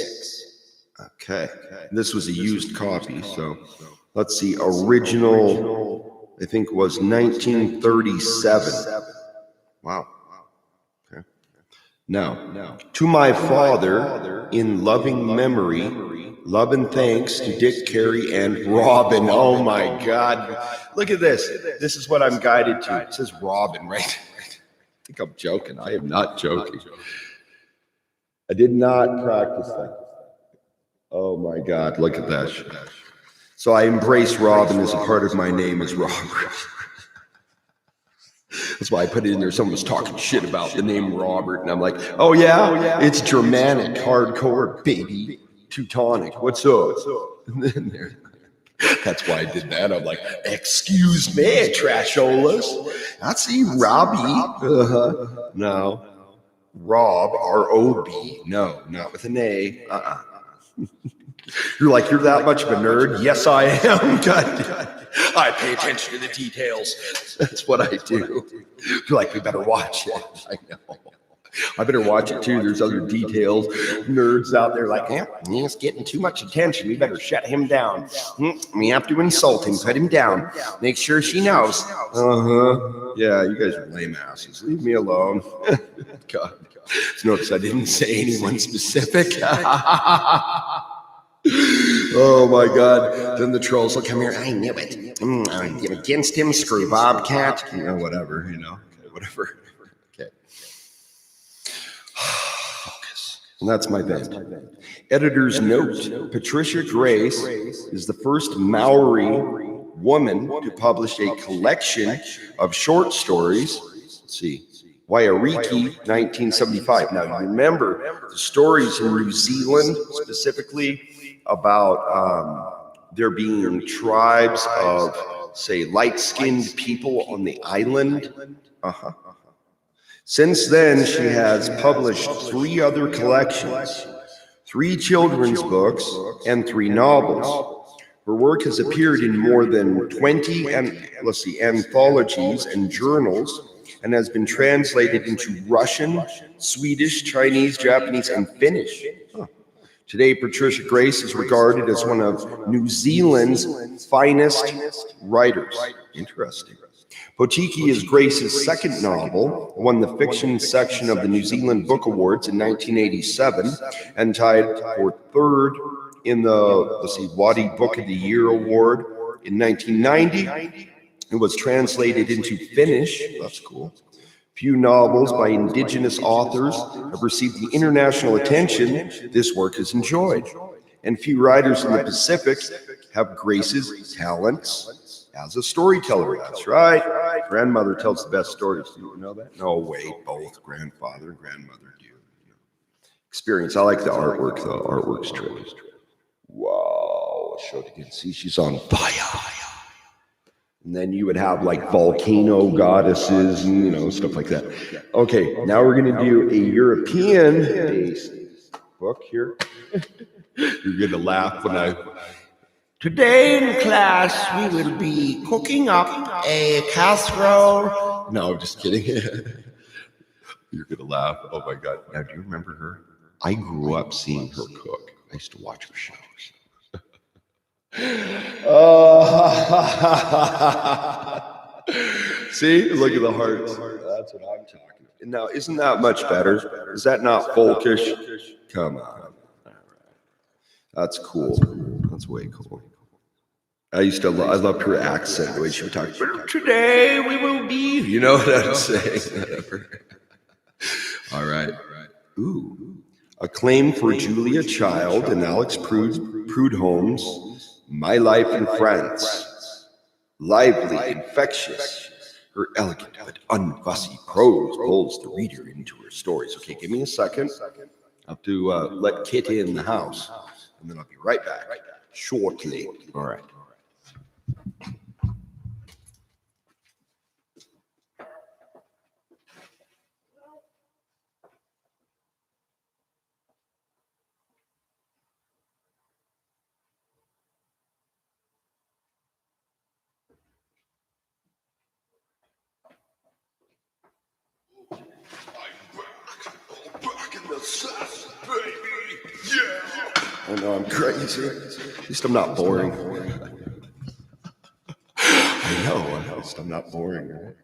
Okay. This was a used copy, so let's see. Original, I think, was 1937. Wow. Okay. Now, to my father, in loving memory, love and thanks to Dick, Carey, and Robin. Oh my God. Look at this. This is what I'm guided to. It says Robin, right? I think I'm joking. I am not joking. I did not practice that. Oh my God, look at that. So I embrace Robin as a part of my name as Robert. That's why I put it in there. Someone was talking shit about the name Robert, and I'm like, oh yeah, it's Germanic, hardcore, baby, Teutonic. What's up? And then there. That's why I did that. I'm like, excuse me, trasholas. I see Robbie. No. Rob, R-O-B. No, not with an A. You're like, you're that much of a nerd? Yes, I am. God. I pay attention to the details. That's what I do. You're like, we better watch it. I know. I better watch it too. There's other details. Nerds out there like, yeah, he's getting too much attention. We better shut him down. We have to insult him, put him down. Make sure she knows. Yeah, you guys are lame asses. Leave me alone. God. Notice I didn't say anyone specific. Oh my God. Then the trolls will come here. I knew it. I'm against him, screw Bobcat. Whatever, Okay, whatever. Okay. Focus. And that's my best. Editor's note. Patricia Grace is the first Maori woman to publish a collection of short stories. Let's see. Wairiki, 1975. Now, you remember the stories in New Zealand, specifically about there being tribes of, say, light-skinned people on the island. Since then, she has published 3 other collections, 3 children's books, and 3 novels. Her work has appeared in more than 20 anthologies and journals, and has been translated into Russian, Swedish, Chinese, Japanese, and Finnish. Today, Patricia Grace is regarded as one of New Zealand's finest writers. Interesting. Potiki is Grace's second novel, won the fiction section of the New Zealand Book Awards in 1987, and tied for 3rd in the Waddy Book of the Year Award in 1990. It was translated into Finnish. That's cool. Few novels by Indigenous authors have received the international attention this work has enjoyed. And few writers in the Pacific have Grace's talents as a storyteller. That's right. Grandmother tells the best stories. Do you know that? No, wait, both grandfather and grandmother do. Experience. I like the artwork, though. Artwork's tricky. Wow. I'll show it again. See, she's on fire. And then you would have like volcano goddesses and, stuff like that. Okay, now we're going to do a European-based book here. You're going to laugh when Today in class, we will be cooking up a casserole. No, I'm just kidding. You're going to laugh. Oh my God. Now, do you remember her? I grew up seeing her cook. I used to watch her shows. See, look at the hearts. That's what I'm talking about. Now, isn't that much better? Is that not folkish? Come on. All right. That's cool. That's way cool. I loved her accent, the way she would talk. Today we will be. You know what I'm saying? All right. Ooh. Acclaim for Julia Child and Alex Prudhomme's My Life in France. Lively, infectious, her elegant but unfussy prose pulls the reader into her stories. Okay, give me a second. I have to let Kit in the house, and then I'll be right back shortly. All right. baby. Yeah. I know I'm crazy. At least I'm not boring. I know. At least I'm not boring. Right?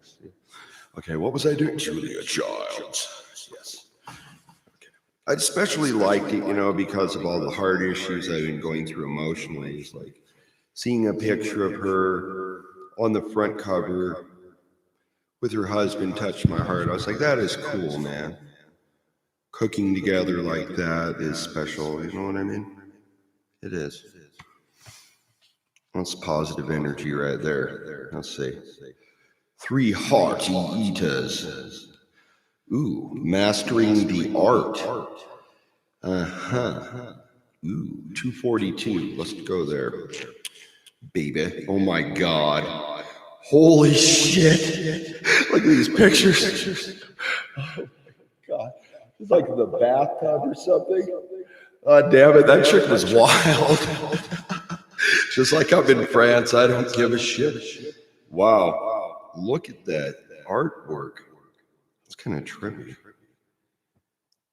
Okay, what was I doing? Julia Childs. Yes. Okay. I especially liked it, because of all the hard issues I've been going through emotionally. It's like seeing a picture of her on the front cover with her husband touched my heart. I was like, that is cool, man. Cooking together like that is special. You know what I mean? It is. That's positive energy right there. Let's see. 3 hearty eaters. Ooh, mastering the art. Ooh, 242. Let's go there. Baby. Oh my God. Holy shit. Look at these pictures. Oh my God. It's like the bathtub or something. Oh, damn it. That chick was wild. Just like I'm in France, I don't give a shit. Wow. Look at that artwork. It's kind of trippy.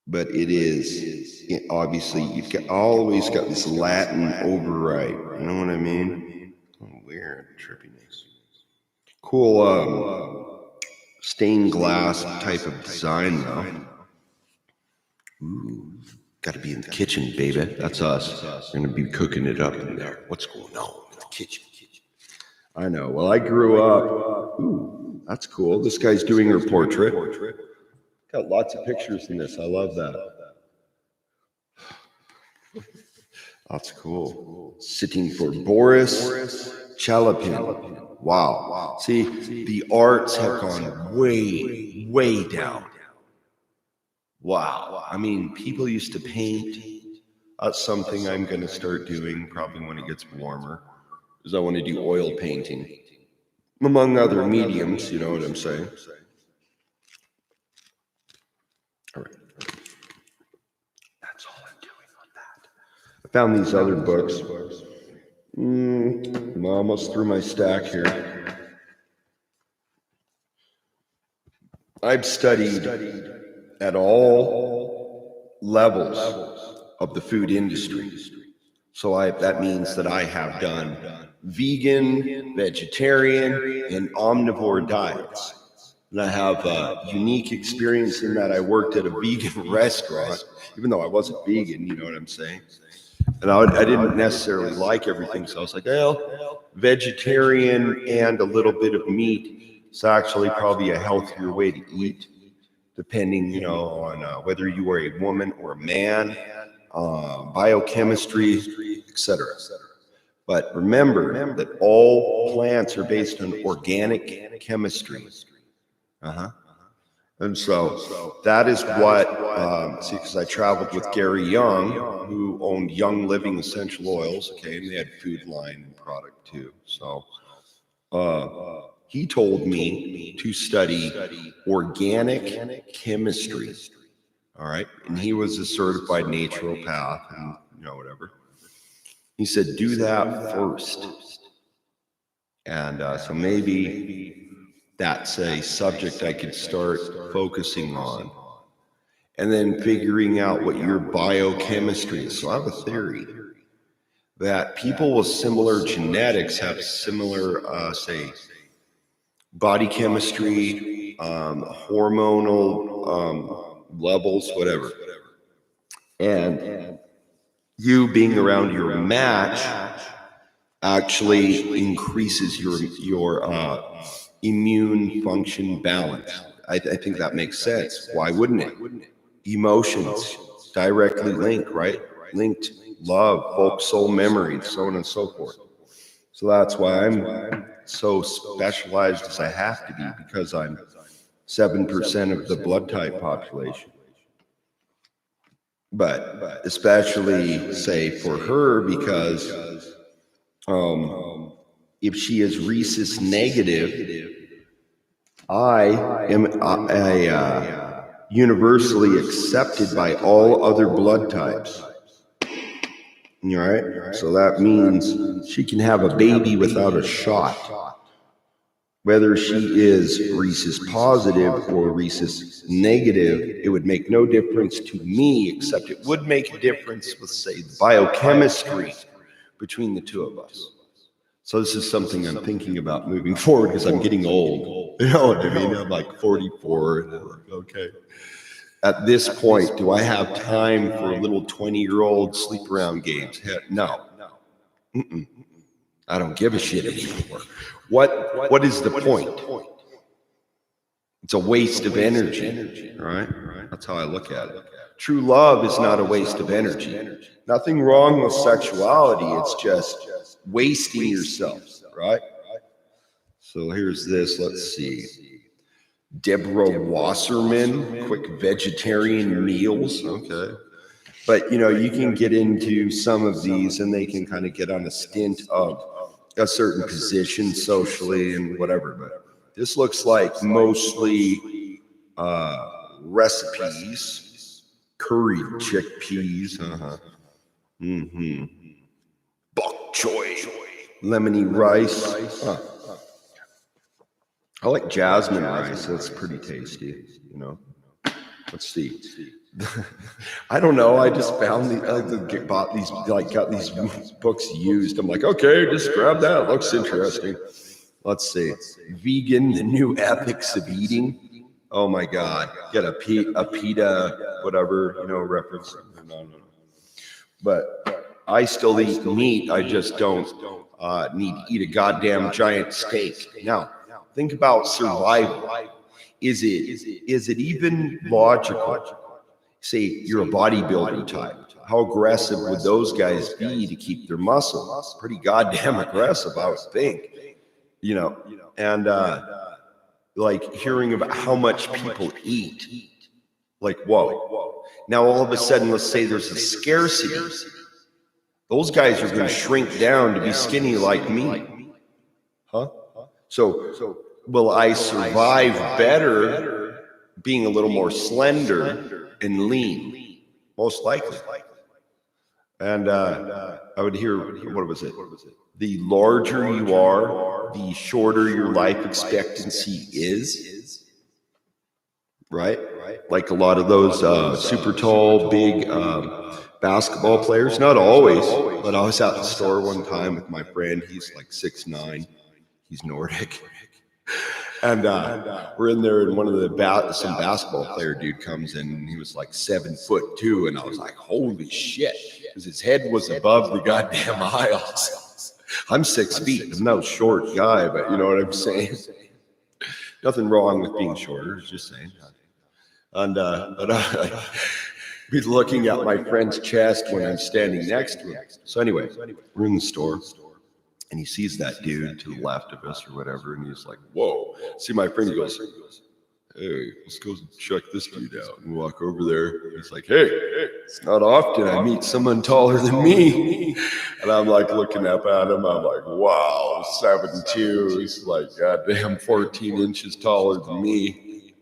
But it is, obviously, you've always got this Latin override. You know what I mean? Oh, weird trippiness. Cool stained glass type of design, though. Ooh. Got to be in the kitchen, baby. That's us. We're going to be cooking it up in there. What's going on in the kitchen? I know. Well, I grew up. Ooh, that's cool. This guy's doing her portrait. Got lots of pictures in this. I love that. That's cool. Sitting for Boris Chalapin. Wow. See, the arts have gone way, way down. Wow. I mean, people used to paint. That's something I'm going to start doing probably when it gets warmer, because I want to do oil painting, among other mediums, you know what I'm saying? All right. That's all I'm doing on that. I found these other books. I'm almost through my stack here. I've studied at all levels of the food industry. So that means that I have done vegan, vegetarian, and omnivore diets. And I have a unique experience in that I worked at a vegan restaurant, even though I wasn't vegan, you know what I'm saying? And I didn't necessarily like everything, so I was like, well, vegetarian and a little bit of meat is actually probably a healthier way to eat, depending, on whether you are a woman or a man, biochemistry, etc. But remember that all plants are based on organic chemistry. And so that is what, because I traveled with Gary Young, who owned Young Living Essential Oils, okay, and they had food line and product too. So he told me to study organic chemistry, all right? And he was a certified naturopath and, whatever. He said, do that first. And so maybe that's a subject I could start focusing on, and then figuring out what your biochemistry is. So I have a theory that people with similar genetics have similar, say, body chemistry, hormonal levels, whatever. And you being around your match actually increases your immune function balance. I think that makes sense. Why wouldn't it? Emotions directly linked, right? Linked love, hope, soul, memory, so on and so forth. So that's why I'm so specialized as I have to be, because I'm 7% of the blood type population. But especially, say, for her, because if she is rhesus negative, I am universally accepted by all other blood types. All right? So that means she can have a baby without a shot. Whether she is rhesus positive or rhesus negative, it would make no difference to me, except it would make a difference with, say, the biochemistry between the two of us. So this is something I'm thinking about moving forward because I'm getting old. You know what I mean? I'm like 44. And I'm like, okay. At this point, do I have time for a little 20-year-old sleep around games? No. Mm-mm. I don't give a shit anymore. What is the point? It's a waste of energy, right? That's how I look at it. True love is not a waste of energy. Nothing wrong with sexuality. It's just wasting yourself, right? So here's this. Let's see. Deborah Wasserman, quick vegetarian meals. Okay. But, you know, you can get into some of these and they can kind of get on a stint of a certain position socially and whatever. But this looks like mostly recipes, curried chickpeas, bok choy, lemony rice. I like jasmine rice. That's pretty tasty, you know. Let's see. I don't know. I just found got these books used. I'm like, okay, just grab that. It looks interesting. Let's see. Vegan: The New Ethics of Eating. Oh my God. Get a PETA, whatever, you know, reference. No. But I still eat meat. I just don't need to eat a goddamn giant steak. Now, think about survival. Is it even logical? Say you're a bodybuilder type. How aggressive would those guys be to keep their muscle? Pretty goddamn aggressive, I would think. You know, and like hearing about how much people eat. Like, whoa. Now all of a sudden, let's say there's a scarcity. Those guys are going to shrink down to be skinny like me. Huh? So will I survive better being a little more slender and lean? Most likely. And I would hear, what was it? The larger you are, the shorter your life expectancy is. Right? Like a lot of those super tall, big basketball players. Not always, but I was at the store one time with my friend. He's like 6'9". He's Nordic. And we're in there, and one of the some basketball player dude comes in, and he was like 7'2", and I was like, holy shit, because his head was above the goddamn aisles. I'm 6 feet. I'm no short guy, but you know what I'm saying. Nothing wrong with being shorter, just saying. And I'd be looking at my friend's chest when I'm standing next to him. So anyway, we're in the store. And he sees that dude to the left of us or whatever, and he's like, whoa. See my friend, he goes, hey, let's go check this dude out. And we walk over there. He's like, hey, it's not often I meet someone taller than me. And I'm like looking up at him. I'm like, wow, 7'2". He's like, goddamn, 14 inches taller than me.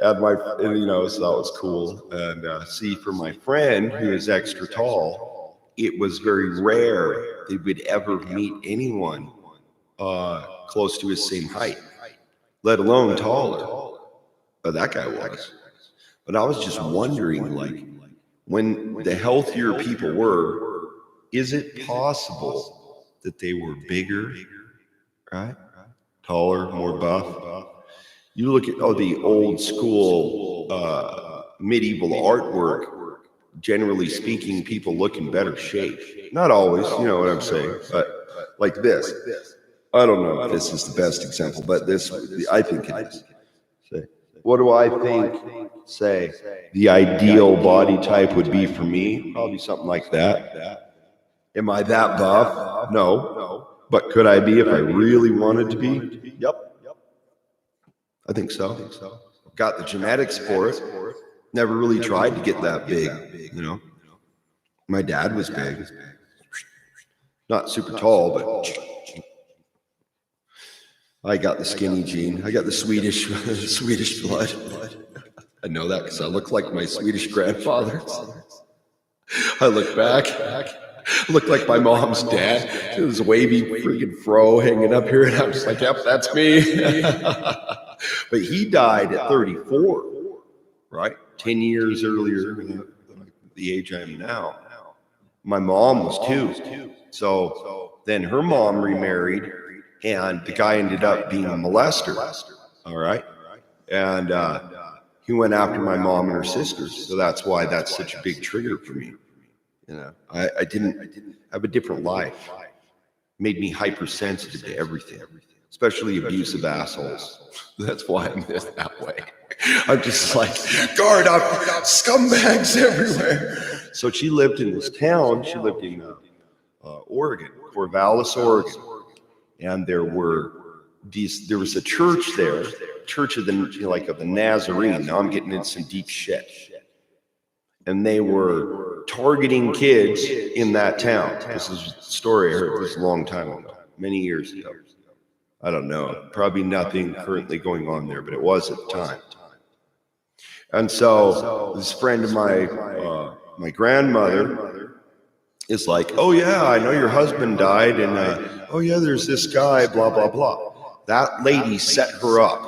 And you know, so that was cool. And see, for my friend who is extra tall, it was very rare they would ever meet anyone close to his same height, let alone taller. But that guy was. But I was just wondering, like, when the healthier people were, is it possible that they were bigger, right? Taller, more buff? You look at the old school medieval artwork. Generally speaking, people look in better shape. Not always, you know what I'm saying, but like this. I don't know if this is the best example, but this, I think it is. Say, what do I think, say, the ideal body type would be for me? Probably something like that. Am I that buff? No. But could I be if I really wanted to be? Yep. I think so. Got the genetics for it. Never really tried to get that big, you know. My dad was big. Not super tall, but I got the skinny gene. I got the Swedish blood. I know that because I look like my Swedish grandfather. I look back. Looked like my mom's dad. It was a wavy freaking fro hanging up here, and I'm just like, yep, that's me. But he died at 34, right? 10 years earlier than the age I am now. My mom was 2. So then her mom remarried, and the guy ended up being a molester. All right. And he went after my mom and her sisters. So that's why that's such a big trigger for me. You know, I didn't have a different life. Made me hypersensitive to everything, especially abusive assholes. That's why I'm that way. I'm just like, guard up, scumbags everywhere. So she lived in this town. She lived in Oregon, Corvallis, Oregon. And there was a church there, Church of the Nazarene. Now I'm getting into some deep shit. And they were targeting kids in that town. This is a story I heard this a long time ago, many years ago. I don't know, probably nothing currently going on there, but it was at the time. And so this friend of my grandmother is like, oh yeah, I know your husband died, and oh yeah, there's this guy, blah, blah, blah. That lady set her up.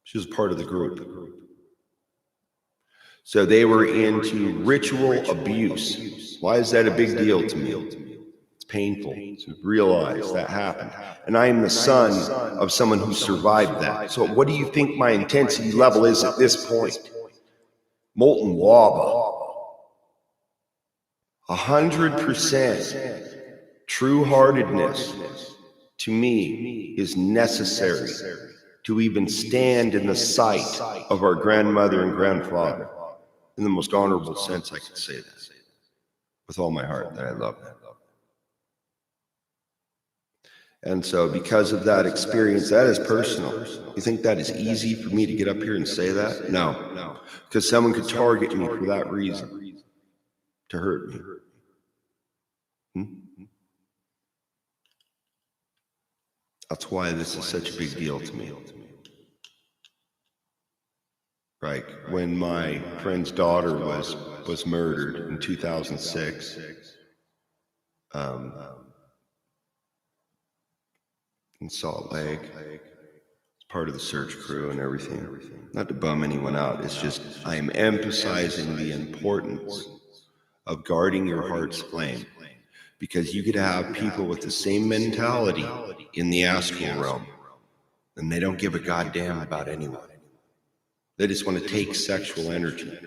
She was part of the group. So they were into ritual abuse. Why is that a big deal to me? It's painful to realize that happened. And I am the son of someone who survived that. So what do you think my intensity level is at this point? Molten lava. 100% true-heartedness to me is necessary to even stand in the sight of our grandmother and grandfather. In the most honorable sense I could say that. With all my heart, that I love that. And so because of that experience, that is personal. You think that is easy for me to get up here and say that? No. Because someone could target me for that reason, to hurt me. That's why this is such a big deal to me. Right, when my friend's daughter was murdered in 2006, in Salt Lake, as part of the search crew and everything. Not to bum anyone out, it's just I am emphasizing the importance of guarding your heart's flame, because you could have people with the same mentality in the astral realm, and they don't give a goddamn about anyone. They just want to take sexual energy.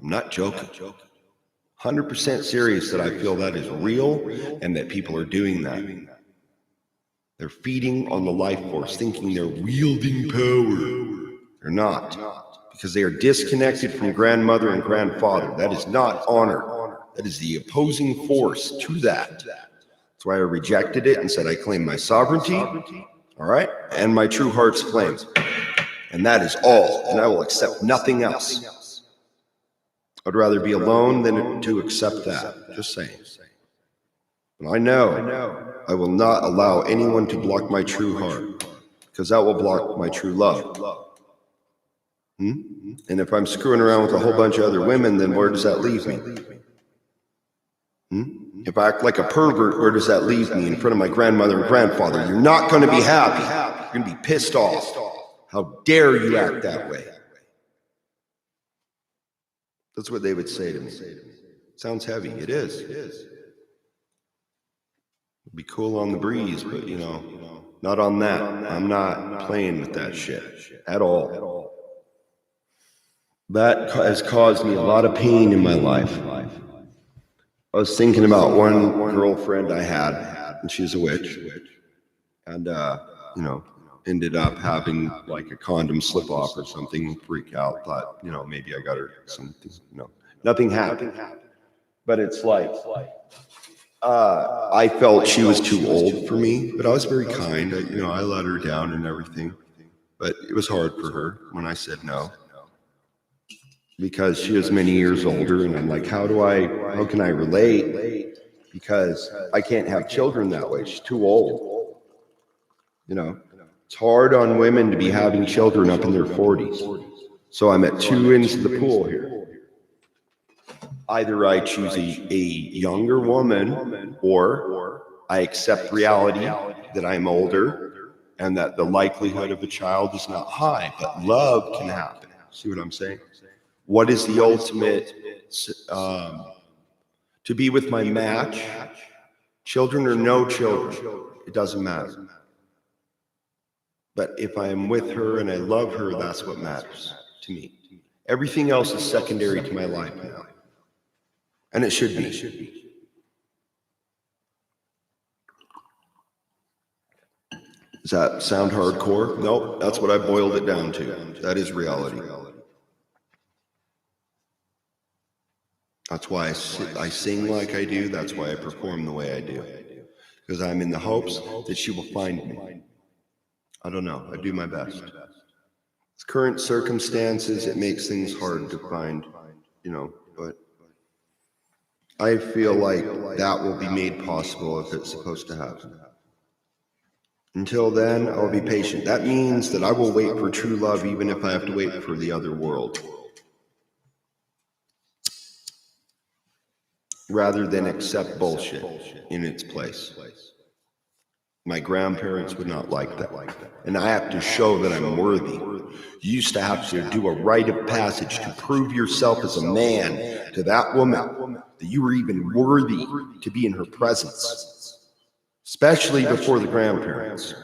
I'm not joking. 100% serious that I feel that is real and that people are doing that. They're feeding on the life force, thinking they're wielding power. They're not, because they are disconnected from grandmother and grandfather. That is not honor. That is the opposing force to that. That's why I rejected it and said I claim my sovereignty, all right, and my true heart's flame. And that is all, and I will accept nothing else. I'd rather be alone than to accept that, just saying. But I know I will not allow anyone to block my true heart, because that will block my true love. And if I'm screwing around with a whole bunch of other women, then where does that leave me? If I act like a pervert, where does that leave me in front of my grandmother and grandfather? You're not going to be happy. You're going to be pissed off. How dare you act that way? That's what they would say to me. Sounds heavy. It is. It'd be cool on the breeze, but not on that. I'm not playing with that shit at all. That has caused me a lot of pain in my life. I was thinking about one girlfriend I had, and she's a witch, and ended up having like a condom slip off or something, freak out, thought, maybe I got her something, nothing happened. But it's like, I felt she was too old for me, but I was very kind. I let her down and everything, but it was hard for her when I said no, because she was many years older, and I'm like, how can I relate? Because I can't have children that way. She's too old. It's hard on women to be having children up in their 40s. So I'm at two ends of the pool here. Either I choose a younger woman, or I accept reality that I'm older and that the likelihood of a child is not high, but love can happen. See what I'm saying? What is the ultimate? To be with my match, children or no children, it doesn't matter. But if I am with her and I love her, that's what matters to me. Everything else is secondary to my life now. And it should be. Does that sound hardcore? Nope, that's what I boiled it down to. That is reality. That's why I sing like I do. That's why I perform the way I do. Because I'm in the hopes that she will find me. I don't know. I do my best. With current circumstances, it makes things hard to find, but I feel like that will be made possible if it's supposed to happen. Until then, I'll be patient. That means that I will wait for true love even if I have to wait for the other world. Rather than accept bullshit in its place. My grandparents would not like that. And I have to show that I'm worthy. You used to have to do a rite of passage to prove yourself as a man to that woman, that you were even worthy to be in her presence. Especially before the grandparents.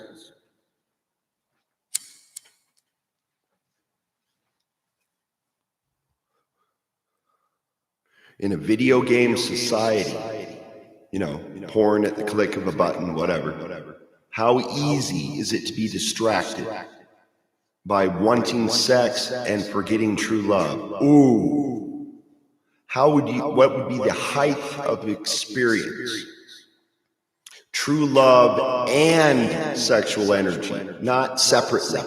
In a video game society, porn at the click of a button, whatever. How easy is it to be distracted by wanting sex and forgetting true love? Ooh. What would be the height of experience? True love and sexual energy, not separately.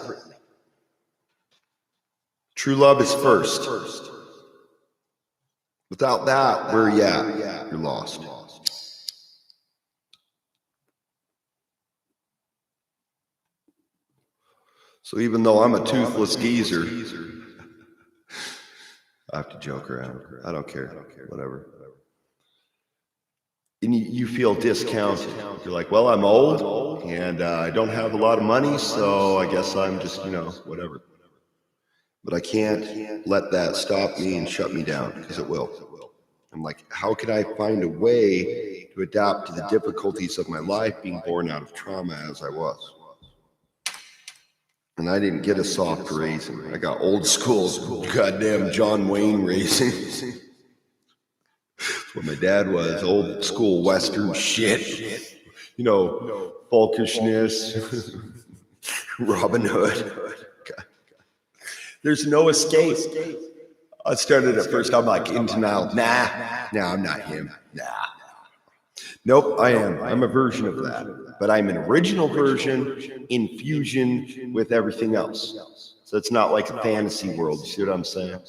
True love is first. Without that, where are you at? You're lost. So even though I'm a toothless geezer, I have to joke around. I don't care. Whatever. And you feel discounted. You're like, well, I'm old and I don't have a lot of money, so I guess I'm just, whatever. But I can't let that stop me and shut me down, because it will. I'm like, how can I find a way to adapt to the difficulties of my life being born out of trauma as I was? And I didn't get a soft raising. I got old school, goddamn John Wayne raising. That's what my dad was, old school Western shit. Folkishness, Robin Hood. There's no escape. I started at first, I'm like in denial. Nah, I'm not him. Nah. Nope, I am. I'm a version of that. But I'm an original version in fusion with everything else. So it's not like a fantasy world. You see what I'm saying?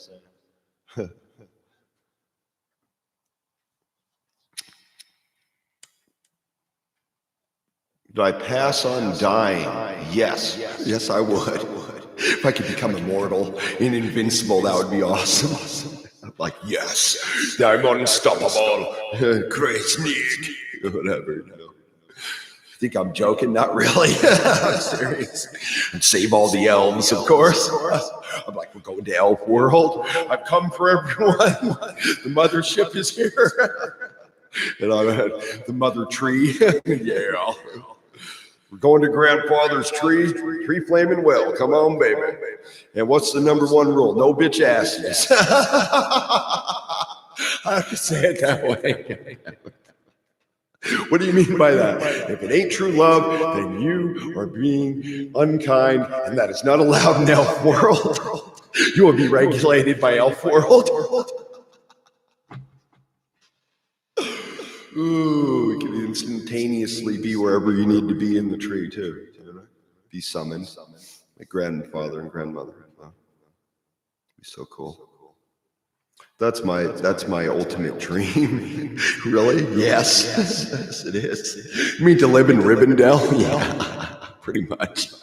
Would I pass on dying? Yes. Yes, I would. If I could become immortal and invincible, that would be awesome. I'm like, yes, I'm unstoppable. Great Nick. Whatever. You think I'm joking? Not really. I'm serious. And save all the elves, of course. I'm like, we're going to elf world. I've come for everyone. The mothership is here. And I'm at the mother tree. Yeah. We're going to grandfather's tree flaming well. Come on, baby. And what's the number one rule? No bitch asses. I have to say it that way. What do you mean by that? If it ain't true love, then you are being unkind, and that is not allowed in elf world. You will be regulated by elf world. Ooh, you can instantaneously be wherever you need to be in the tree too. Be summoned. My grandfather and grandmother. Wow. Be so cool. That's my ultimate dream. Really? Yes. Yes, it is. You mean to live in Rivendell? Yeah, pretty much.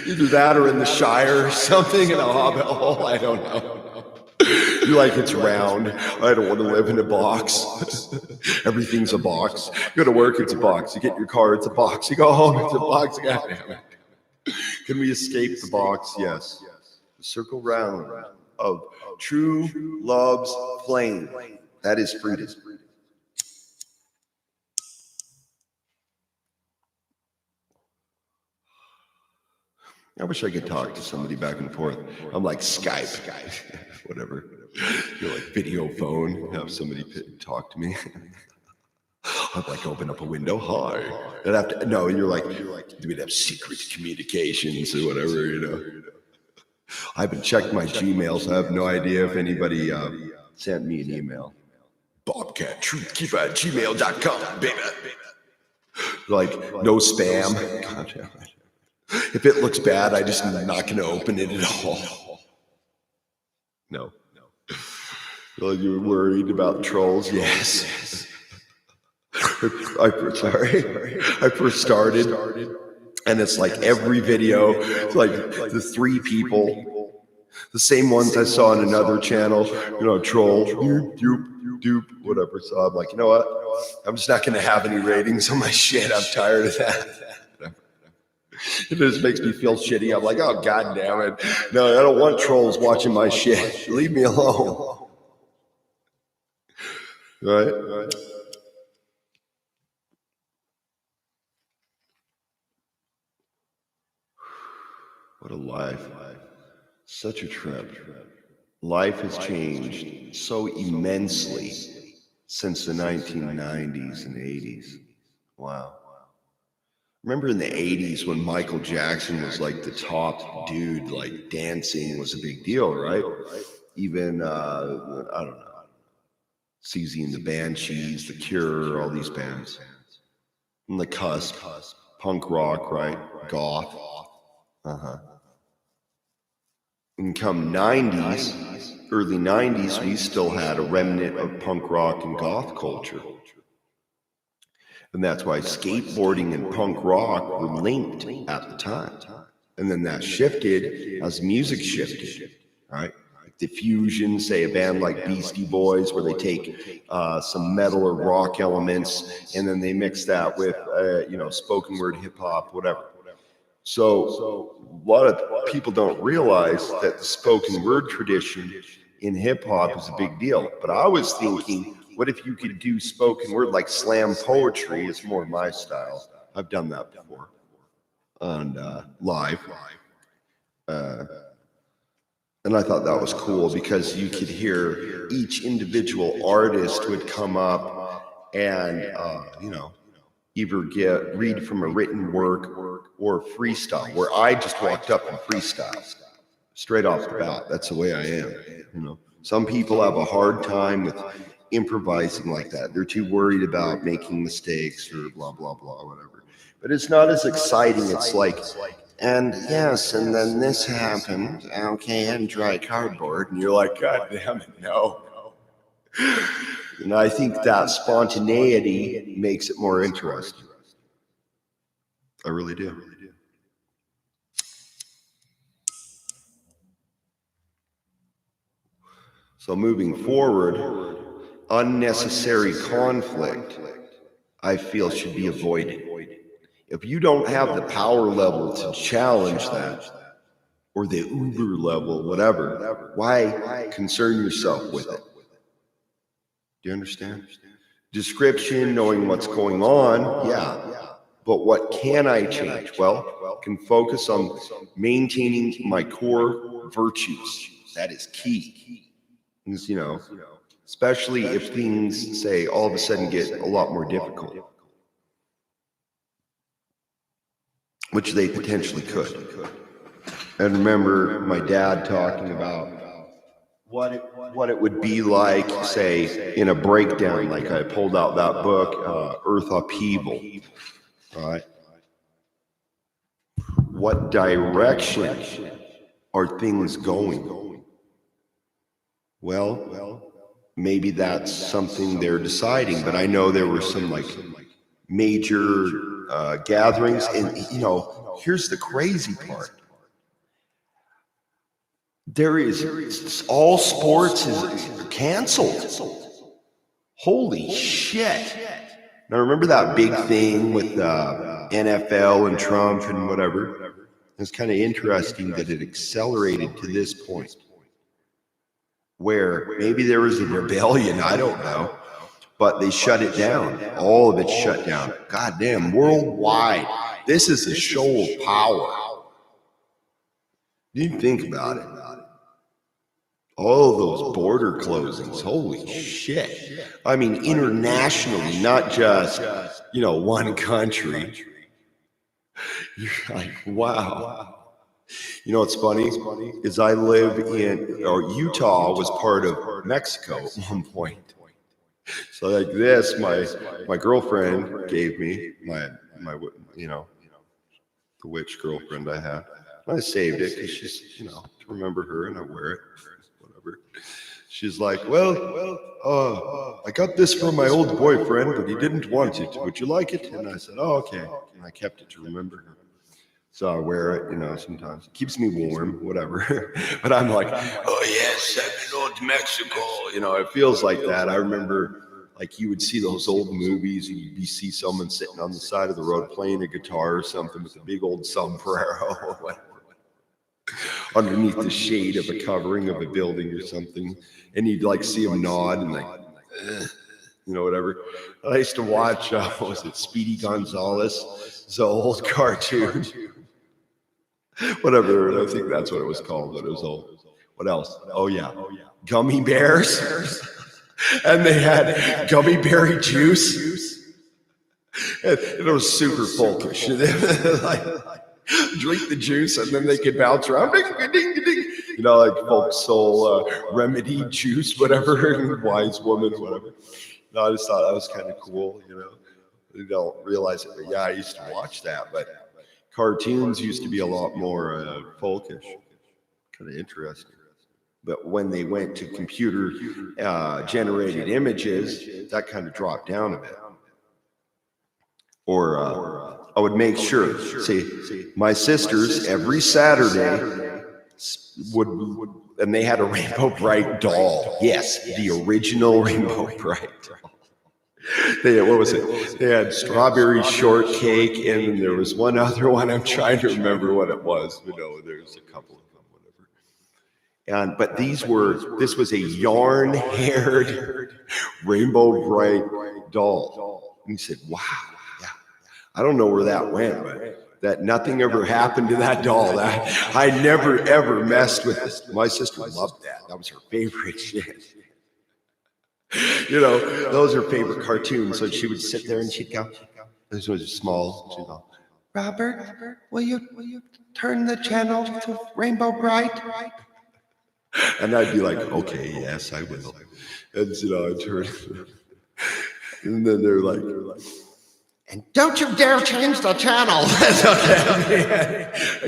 Either that or in the Shire or something in a hobbit hole. I don't know. You like it's round. I don't want to live in a box. Everything's a box. You go to work, it's a box. You get your car, it's a box. You go home, it's a box. God damn it. Can we escape the box? Yes. The circle round of true love's flame. That is freedom. I wish I could talk to somebody back and forth. I'm like Skype, whatever. You're like video phone, have somebody talk to me. I'd like open up a window. Hi. And after, no, you're like, we'd have secret communications or whatever, you know. I haven't checked my Gmail, so I have no idea if anybody sent me an email. BobcatTruthKeeper@gmail.com, baby. Like, no spam. God damn it. If it looks bad, I just am not going to open it at all. No. Well, you were worried about trolls? Yes. I first started, and it's like every video, like the 3 people, the same ones I saw on another channel, you know, troll, dupe, whatever. So I'm like, you know what? I'm just not going to have any ratings on my shit. I'm tired of that. It just makes me feel shitty. I'm like, oh, God damn it. No, I don't want trolls watching my shit. Leave me alone. Right? What a life. Such a trip. Life has changed so immensely since the 1990s and 80s. Wow. Remember in the 80s when Michael Jackson was like the top dude, like dancing was a big deal, right? Even, I don't know, CZ and the Banshees, The Cure, all these bands. On the cusp, punk rock, right? Goth. And come 90s, early 90s, we still had a remnant of punk rock and goth culture. And that's why skateboarding and punk rock were linked at the time. And then that shifted as music shifted, right? The fusion, say a band like Beastie Boys, where they take some metal or rock elements, and then they mix that with, spoken word, hip hop, whatever. So a lot of people don't realize that the spoken word tradition in hip hop is a big deal. But I was thinking, what if you could do spoken word like slam poetry? It's more my style. I've done that before on live. And I thought that was cool because you could hear each individual artist would come up and, either read from a written work or freestyle, where I just walked up and freestyle straight off the bat. That's the way I am. Some people have a hard time with improvising like that. They're too worried about making mistakes or blah, blah, blah, whatever. But it's not as exciting. It's like, and yes, and then this happened, okay, and dry cardboard. And you're like, God damn it, no. And I think that spontaneity makes it more interesting. I really do. So moving forward, unnecessary conflict, I feel, should be avoided. If you don't have the power level to challenge that, or the uber level, whatever, why concern yourself with it? Do you understand? Description, knowing what's going on, yeah. But what can I change? Well, can focus on maintaining my core virtues. That is key. Especially if things, say, all of a sudden get a lot more difficult, which they potentially could. And remember my dad talking about what it would be like, say, in a breakdown, like I pulled out that book, Earth Upheaval, right? What direction are things going? Well, maybe that's something they're deciding, but I know there were some like major gatherings, and here's the crazy part. There is all sports is canceled. Holy shit. Now remember that big thing with NFL and Trump and whatever? It's kind of interesting that it accelerated to this point where maybe there was a rebellion, I don't know, but they shut it down. All of it's shut down. God damn, worldwide. This is a show of power. You think about it. All those border closings, holy shit. I mean, internationally, not just, one country. You're like, wow. You know what's funny? Is I live or Utah was part of Mexico at one point. So like this, my girlfriend gave me my the witch girlfriend I had. I saved it because she's, to remember her, and I wear it, whatever. She's like, well, I got this from my old boyfriend, but he didn't want it. Would you like it? And I said, oh, okay. And I kept it to remember her. So I wear it, sometimes. It keeps me warm, whatever. But I'm like, oh, yes, I'm in old Mexico. It feels like that. I remember, like, you would see those old movies, and you'd see someone sitting on the side of the road playing a guitar or something with a big old sombrero, underneath the shade of a covering of a building or something. And you'd, like, see him nod and, like, whatever. I used to watch, what was it, Speedy Gonzales? It's an old cartoon. Whatever, I think that's what it was called, but it was old. What else? Oh, yeah. Gummy bears. And they had gummy berry juice. And it was super folkish. Like, drink the juice, and then they could bounce around. Ding, ding, ding, ding. Like folk soul remedy juice, whatever, wise woman, whatever. No, I just thought that was kind of cool, You don't realize it, but yeah, I used to watch that. But cartoons used to be a lot more folkish, kind of interesting. But when they went to computer generated images, that kind of dropped down a bit. Or I would make sure, see, my sisters every Saturday would, and they had a Rainbow Bright doll. Yes, the original Rainbow Bright doll. What was it? They had strawberry shortcake, and there was one other one. I'm trying to remember what it was. There's a couple of them, whatever. But this was a yarn-haired Rainbow Bright doll. And he said, wow, yeah. I don't know where that went, but that nothing ever happened to that doll. I never, ever messed with it. My sister loved that. That was her favorite shit. Those are favorite cartoons. So she would sit there and she'd go, this was small. She'd go, Robert, will you turn the channel to Rainbow Bright? And I'd be like, okay, yes, I will. And I'd turn. And then they're like, and don't you dare change the channel.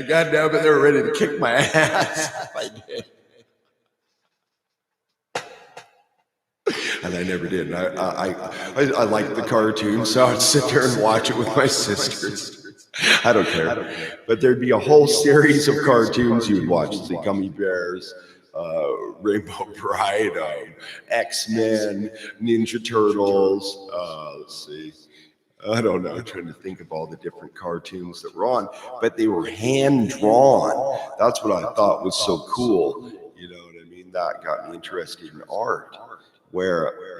God damn it, they were ready to kick my ass if I did. And I never did. And I liked the cartoon, so I'd sit there and watch it with my sisters. I don't care. But there'd be a whole series of cartoons you'd watch. The Gummy Bears, Rainbow Bright, X-Men, Ninja Turtles. Let's see. I don't know. I'm trying to think of all the different cartoons that were on, but they were hand-drawn. That's what I thought was so cool. You know what I mean? That got me interested in art, where,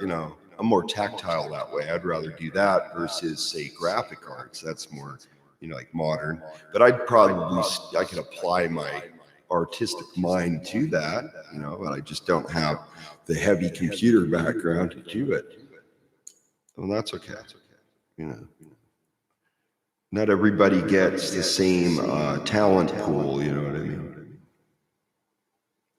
I'm more tactile that way. I'd rather do that versus, say, graphic arts. That's more, like modern. But I could apply my artistic mind to that, but I just don't have the heavy computer background to do it. Well, that's okay. Not everybody gets the same talent pool, you know what I mean?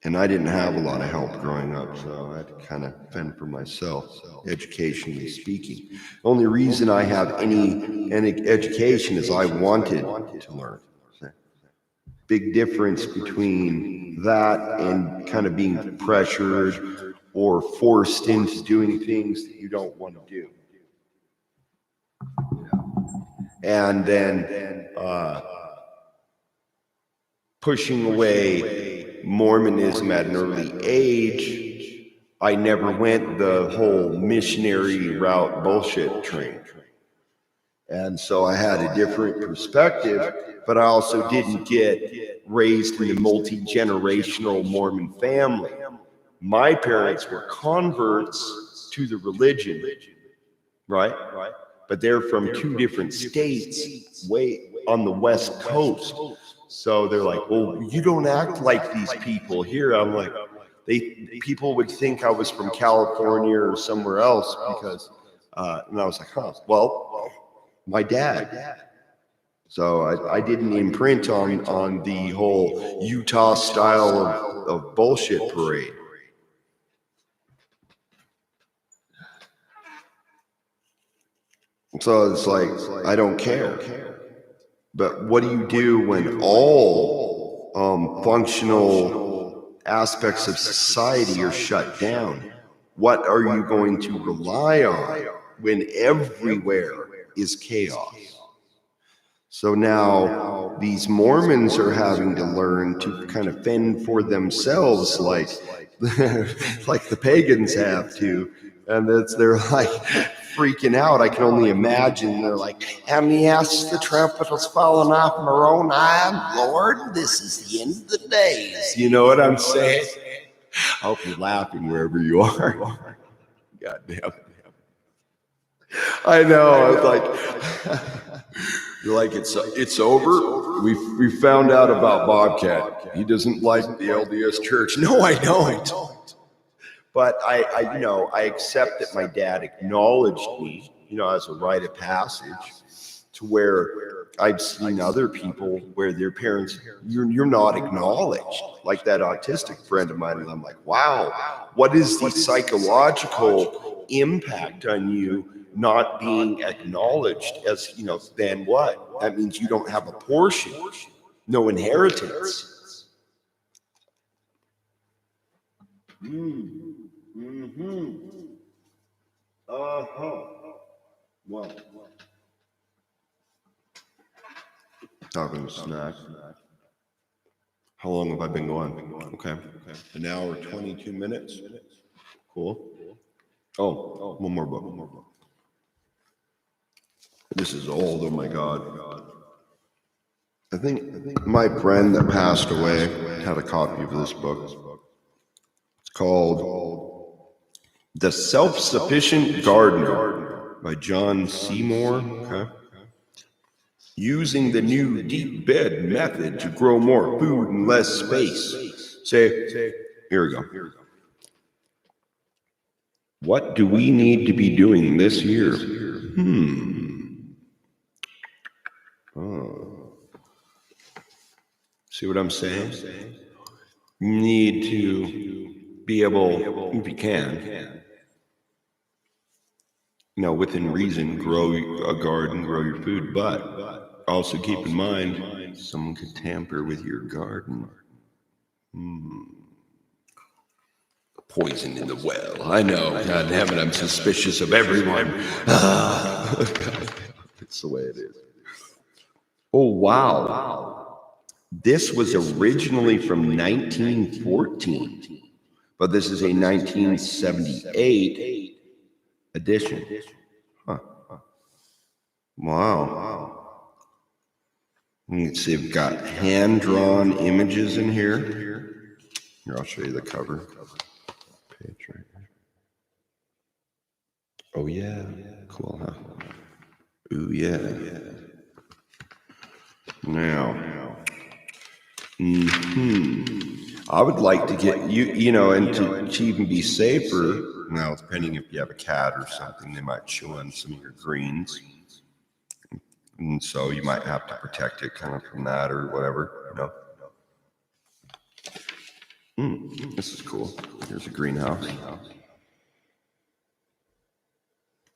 And I didn't have a lot of help growing up, so I had to kind of fend for myself, educationally speaking. The only reason I have any education is I wanted to learn. Big difference between that and kind of being pressured or forced into doing things that you don't want to do. And then pushing away Mormonism at an early age, I never went the whole missionary route bullshit train. And so I had a different perspective, but I also didn't get raised in a multi-generational Mormon family. My parents were converts to the religion, right? But they're from two different states way on the West Coast. So they're like, well, you don't act like these people here. I'm like, people would think I was from California or somewhere else because, and I was like, huh, well, my dad. So I didn't imprint on the whole Utah style of bullshit parade. So it's like, I don't care. But what do you do when all functional aspects of society are shut down? What are you going to rely on when everywhere is chaos? So now these Mormons are having to learn to kind of fend for themselves like the pagans have to. And they're like freaking out. I can only imagine. They're like, and yes, the trumpet has fallen off Moroni. Lord, this is the end of the days. You know what I'm saying? I hope you're laughing wherever you are. God damn it. I know. I was like, you're like, it's over. We found out about Bobcat. He doesn't like the LDS Church. No, I don't. But I accept that my dad acknowledged me, as a rite of passage, to where I've seen other people where their parents, you're not acknowledged, like that autistic friend of mine. And I'm like, wow, what is the psychological impact on you not being acknowledged as, then what? That means you don't have a portion, no inheritance. Well, having a snack. How long have I been going? Okay. An hour, 22 minutes. Cool. Oh, one more book. This is old. Oh my God. I think my friend that passed away had a copy of this book. It's called The Self-Sufficient Gardener by John Seymour. Okay. Using the new deep bed method to grow more food in less space. Say, here we go. What do we need to be doing this year? See what I'm saying? You need to be able, if you can, within reason, grow a garden, grow your food, but also keep in mind, someone could tamper with your garden. Poison in the well. I know. God damn it, I'm suspicious of everyone. It's the way it is. Oh, wow. This was originally from 1914, but this is a 1978 edition. Huh. Wow. You can see we've got hand-drawn images in here. Here, I'll show you the cover. Page right here. Oh, yeah. Cool, huh? Ooh, yeah. Now, I would like to get you, and to even be safer. Now, depending if you have a cat or something, they might chew on some of your greens. And so you might have to protect it kind of from that or whatever, This is cool. Here's a greenhouse.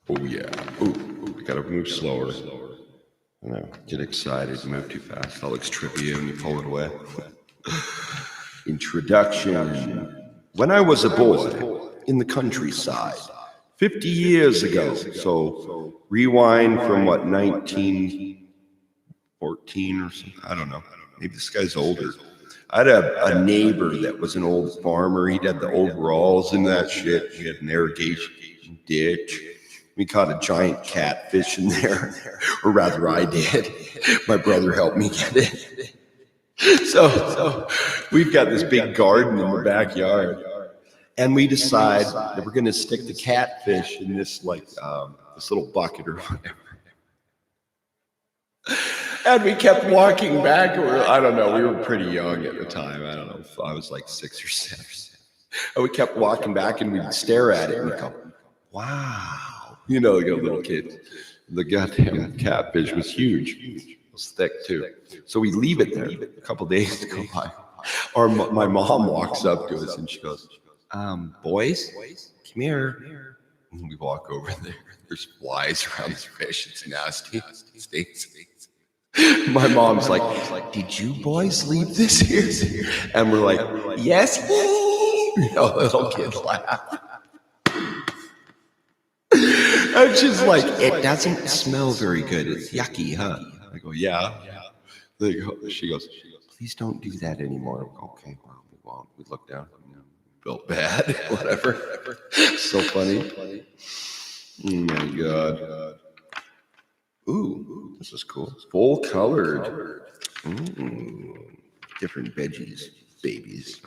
Oh, yeah. Ooh, you gotta move slower. Get excited, move too fast. That looks trippy when you pull it away. Introduction. When I was a boy in the countryside, 50 years ago, so rewind from 1914 or something, I don't know. Maybe this guy's older. I had a neighbor that was an old farmer. He'd had the overalls and that shit. He had an irrigation ditch. We caught a giant catfish in there, or rather I did. My brother helped me get it. So we've got this big garden in the backyard, and we decide that we're going to stick the catfish in this this little bucket or whatever. And we kept walking back. I don't know. We were pretty young at the time. I don't know. I was like 6 or 7. And we kept walking back, and we'd stare at it and we'd go, wow. You know, like a little kid. The goddamn catfish was huge. It was thick, too. So we leave it there. A couple days go by. My mom walks up to us, and she goes, boys, come here. And we walk over there. There's flies around this fish. It's nasty. It stinks. My mom's like, did you boys leave this here? And we're like, yes. You know, little kids laugh. And she's like, it doesn't smell very good. It's yucky, huh? I go, yeah. She goes, please don't do that anymore. Okay, well, we won't. We look down. Felt bad. Whatever. So funny. Oh my God. Ooh, this is cool. Full colored. Ooh, different veggies, babies.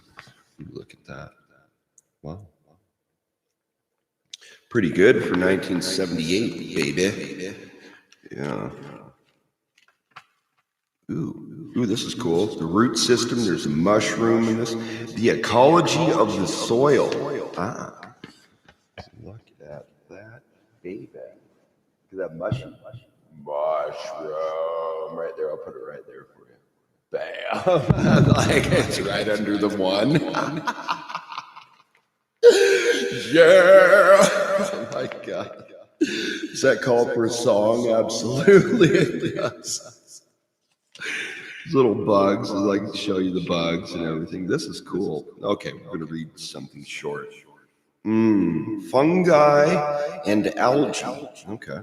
Look at that. Wow. Pretty good for 1978, baby. Yeah. Ooh, this is cool. The root system. There's a mushroom in this. The ecology of the soil. Look at that, baby. Look at that mushroom. Mushroom. Right there. I'll put it right there for you. Bam. Like it's right under the one. Yeah. Oh my God. Does that call for a song? Absolutely it does. These little bugs. I like to show you the bugs and everything. This is cool. Okay, we're going to read something short. Fungi and algae. Okay.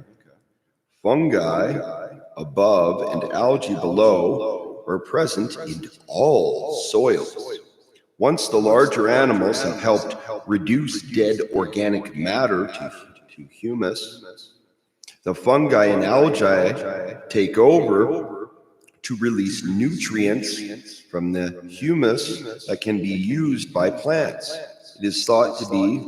Fungi above and algae below are present in all soils. Once the larger animals have helped reduce dead organic matter to humus, the fungi and algae take over to release nutrients from the humus that can be used by plants. It is thought to be,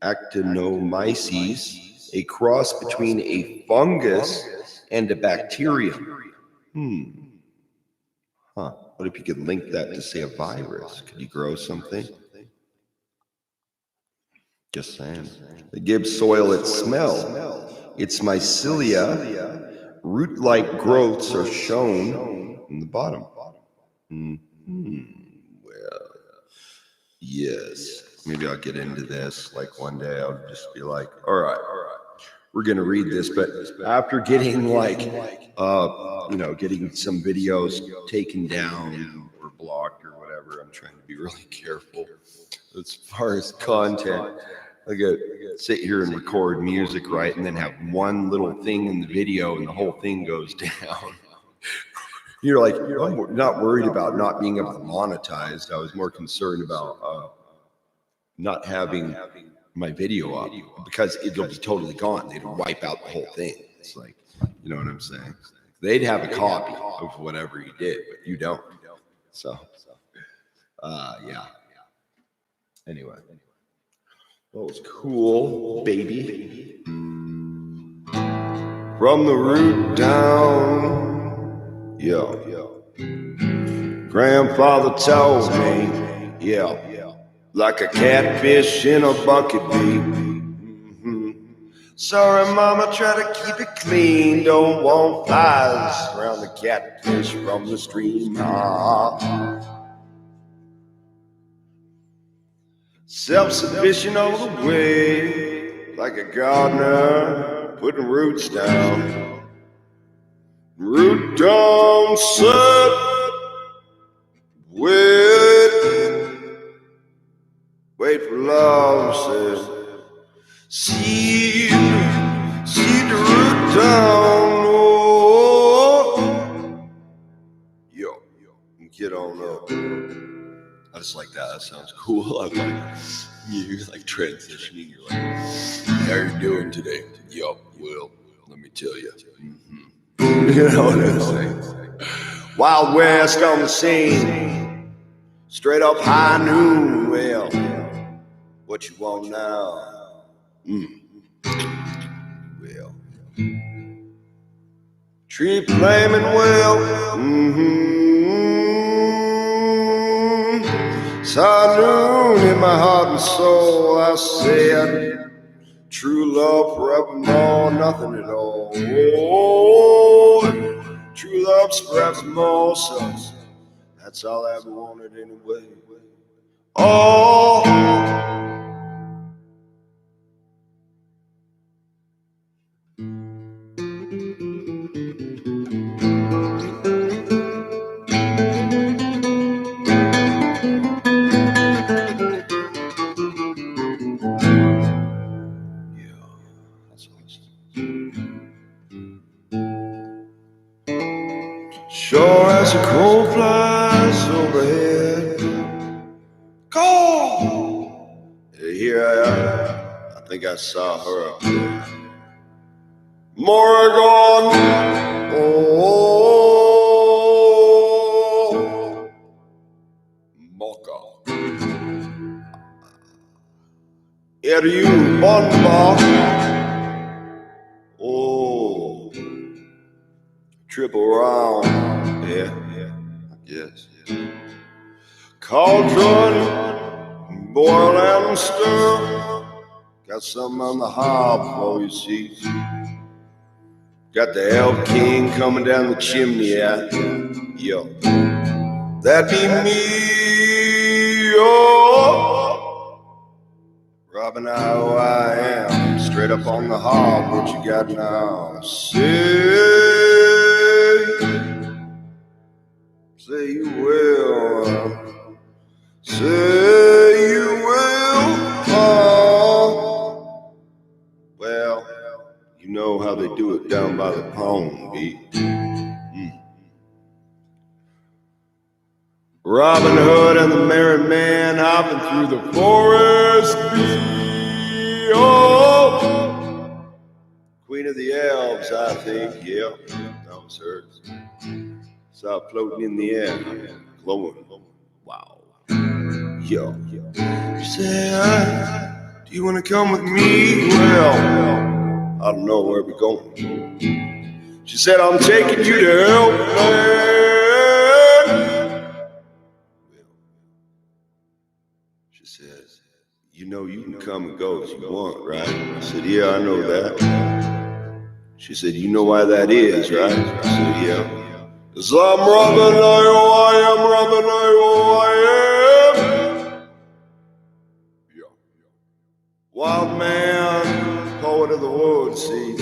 actinomyces, a cross between a fungus and a bacterium. What if you could link that to, say, a virus? Could you grow something? Just saying. It gives soil its smell. Its mycelia, root-like growths are shown in the bottom. Well, yes. Maybe I'll get into this. Like one day I'll just be like, all right, we're going to read this. But after getting getting some videos taken down or blocked or whatever, I'm trying to be really careful as far as content. I got sit here and record music, right, and then have one little thing in the video and the whole thing goes down. You're like, I'm not worried about not being able to monetize. I was more concerned about not having my video up because it'll be totally gone. They'd wipe out the whole thing. It's like, you know what I'm saying? They'd have a copy of whatever you did, but you don't. So, yeah. Anyway. That was cool, baby. From the root down, yeah. Grandfather told me, yeah, like a catfish in a bucket deep. Sorry, mama, try to keep it clean. Don't want flies around the catfish from the stream. Self-sufficient all the way, like a gardener putting roots down. Root down, set, wait for love, says. Seed the root down, oh. Yo, get on up. just like that. That sounds cool. I'm like, you're like transitioning. You're like, how are you doing today? Yup, well, let me tell you. You know what I'm saying? Wild West on the scene. Straight up high noon. Well, what you want now? Well, tree flaming well. Saloon in my heart and soul, I said, true love forevermore, nothing at all. Oh, true love's forevermore, so that's all I ever wanted anyway. Oh, sure as the crow flies overhead. Go! Here I am. I think I saw her up there. Morgan! Oh, Mocha. Are you Bonbon? Oh, triple round. Yeah, yes. Cauldron, boil and stir. Got something on the hob, oh, you see. Got the Elk King coming down the chimney, yeah. Yo, that'd be me, oh. Robin, how I am, straight up on the hob. What you got now? Say you will. Say you will. Well, you know how they do it down by the pond, B. Robin Hood and the merry man hopping through the forest, B. Oh, Queen of the Elves, I think. Yeah, that was hers. Saw it floating in the air, glowing. Wow. Yo. She said, do you want to come with me? Well, I don't know where we're going. She said, I'm taking you to Elfland. She said, you know you can come and go as you want, right? I said, yeah, I know that. She said, you know why that is, right? I said, yeah. 'Cause I'm Robin, I am Robin, I am. Yeah. Wild man, poet of the woods, see.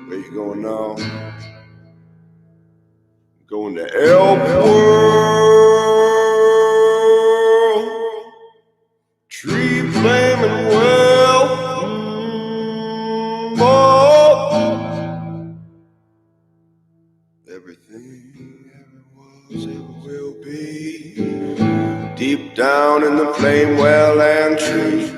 Where you going now? Going to Elf World. Tree flaming well. Everything ever was, ever will be. Deep down in the flame well and tree.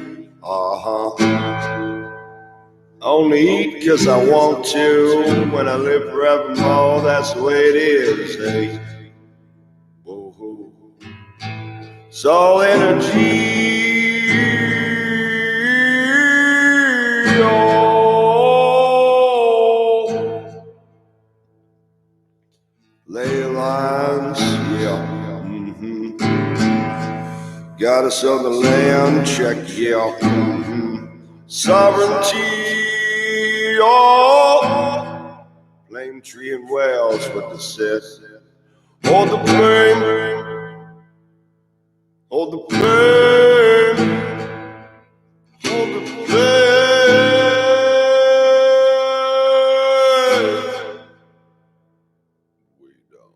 Only eat 'cause I want to. When I live forevermore, that's the way it is, hey. Whoa. It's all energy. Oh. Ley lines, yeah. Got us on the land check, yeah. Sovereignty, oh. Flame tree and wells, what they said. Hold the flame, hold the flame, hold the flame. Way down.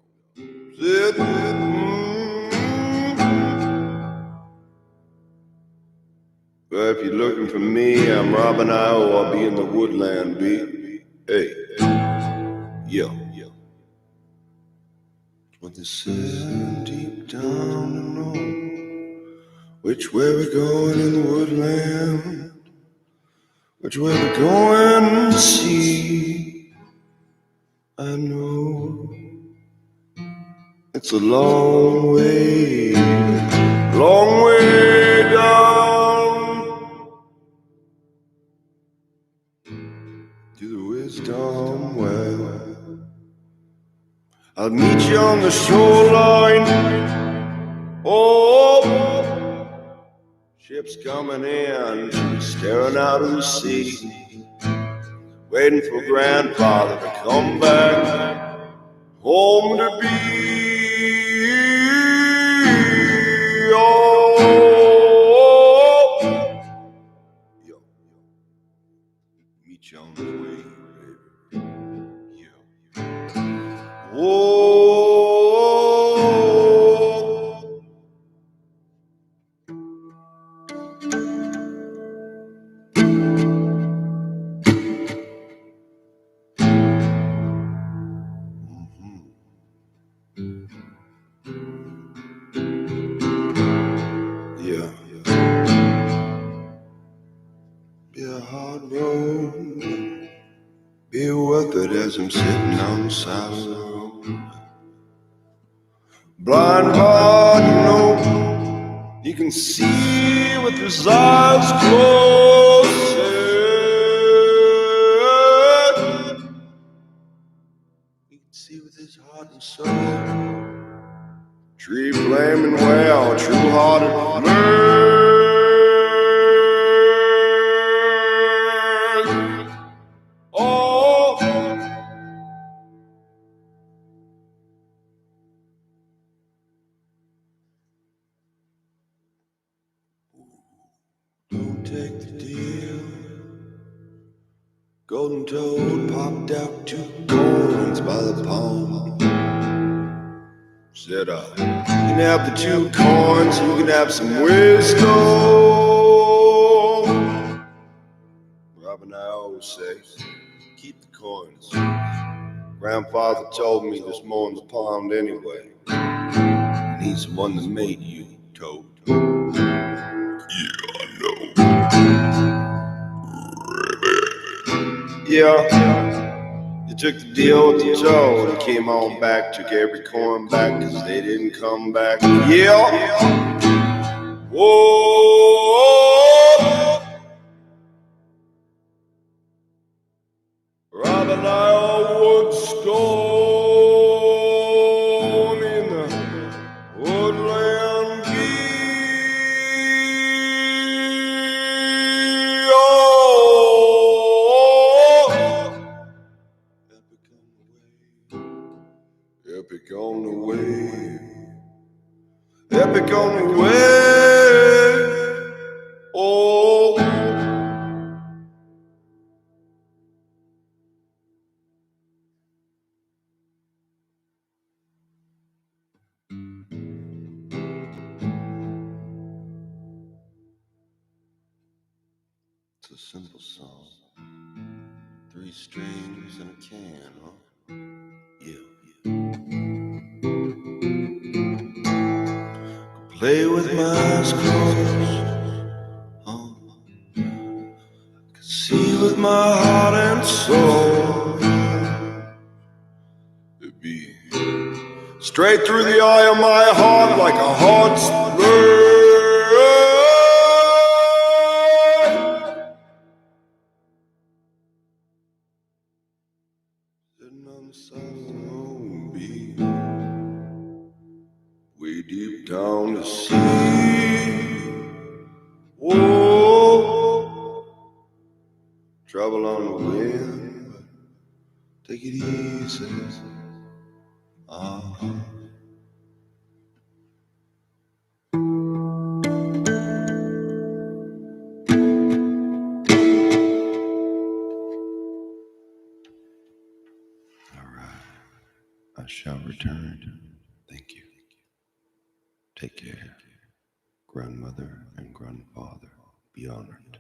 Well, if you're looking for me, I'm Robin Io. I'll be in the woodland, B. Hey, yo. What they said deep down and low. Which way we going in the woodland? Which way we going to see? I know it's a long way down to the wisdom well. I'll meet you on the shoreline. Oh, ships coming in, staring out of the sea, waiting for grandfather to come back home to be. Oh, yo, meet you on the way, baby. Yo. Oh, yeah. Be a hard road, be worth it as I'm sitting on the side of the road. Blind but no, he can see with his eyes closed. He can see with his heart and soul. Tree flaming well, true-hearted man. Oh, don't take the deal. Golden toad popped out 2 coins by the pond. Said, you can have the 2 coins, you can have some wisdom. Rob and I always say, keep the coins. Grandfather told me there's more in the pond anyway. And he's the one that made you, Toad. Yeah, I know. Yeah. You took the deal with the toad and came on back, took every coin back, cause they didn't come back. Yeah. Whoa. Rob and I all wood stone in the woodland bee. Oh, epic on the way, epic on the way. Oh, it's a simple song. 3 strings and a can, huh? Yeah. Play with my eyes closed. Can see with my heart and soul. It'd be straight through the eye of my heart like a hot spray. Sitting on the side of the road, be way deep down to sea. Whoa, trouble on the wind, but take it easy. All right, I shall return. Thank you. Take care. Grandmother and grandfather, be honored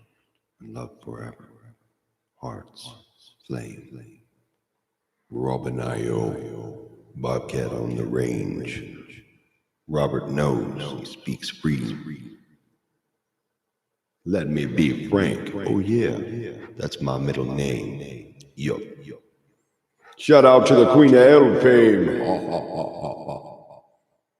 and loved forever. Hearts, flame. Robin I.O., Bobcat on the range. Robert knows he speaks freely. Let me be Frank. Oh yeah, that's my middle name. Yo. Shout out to the Queen of L fame.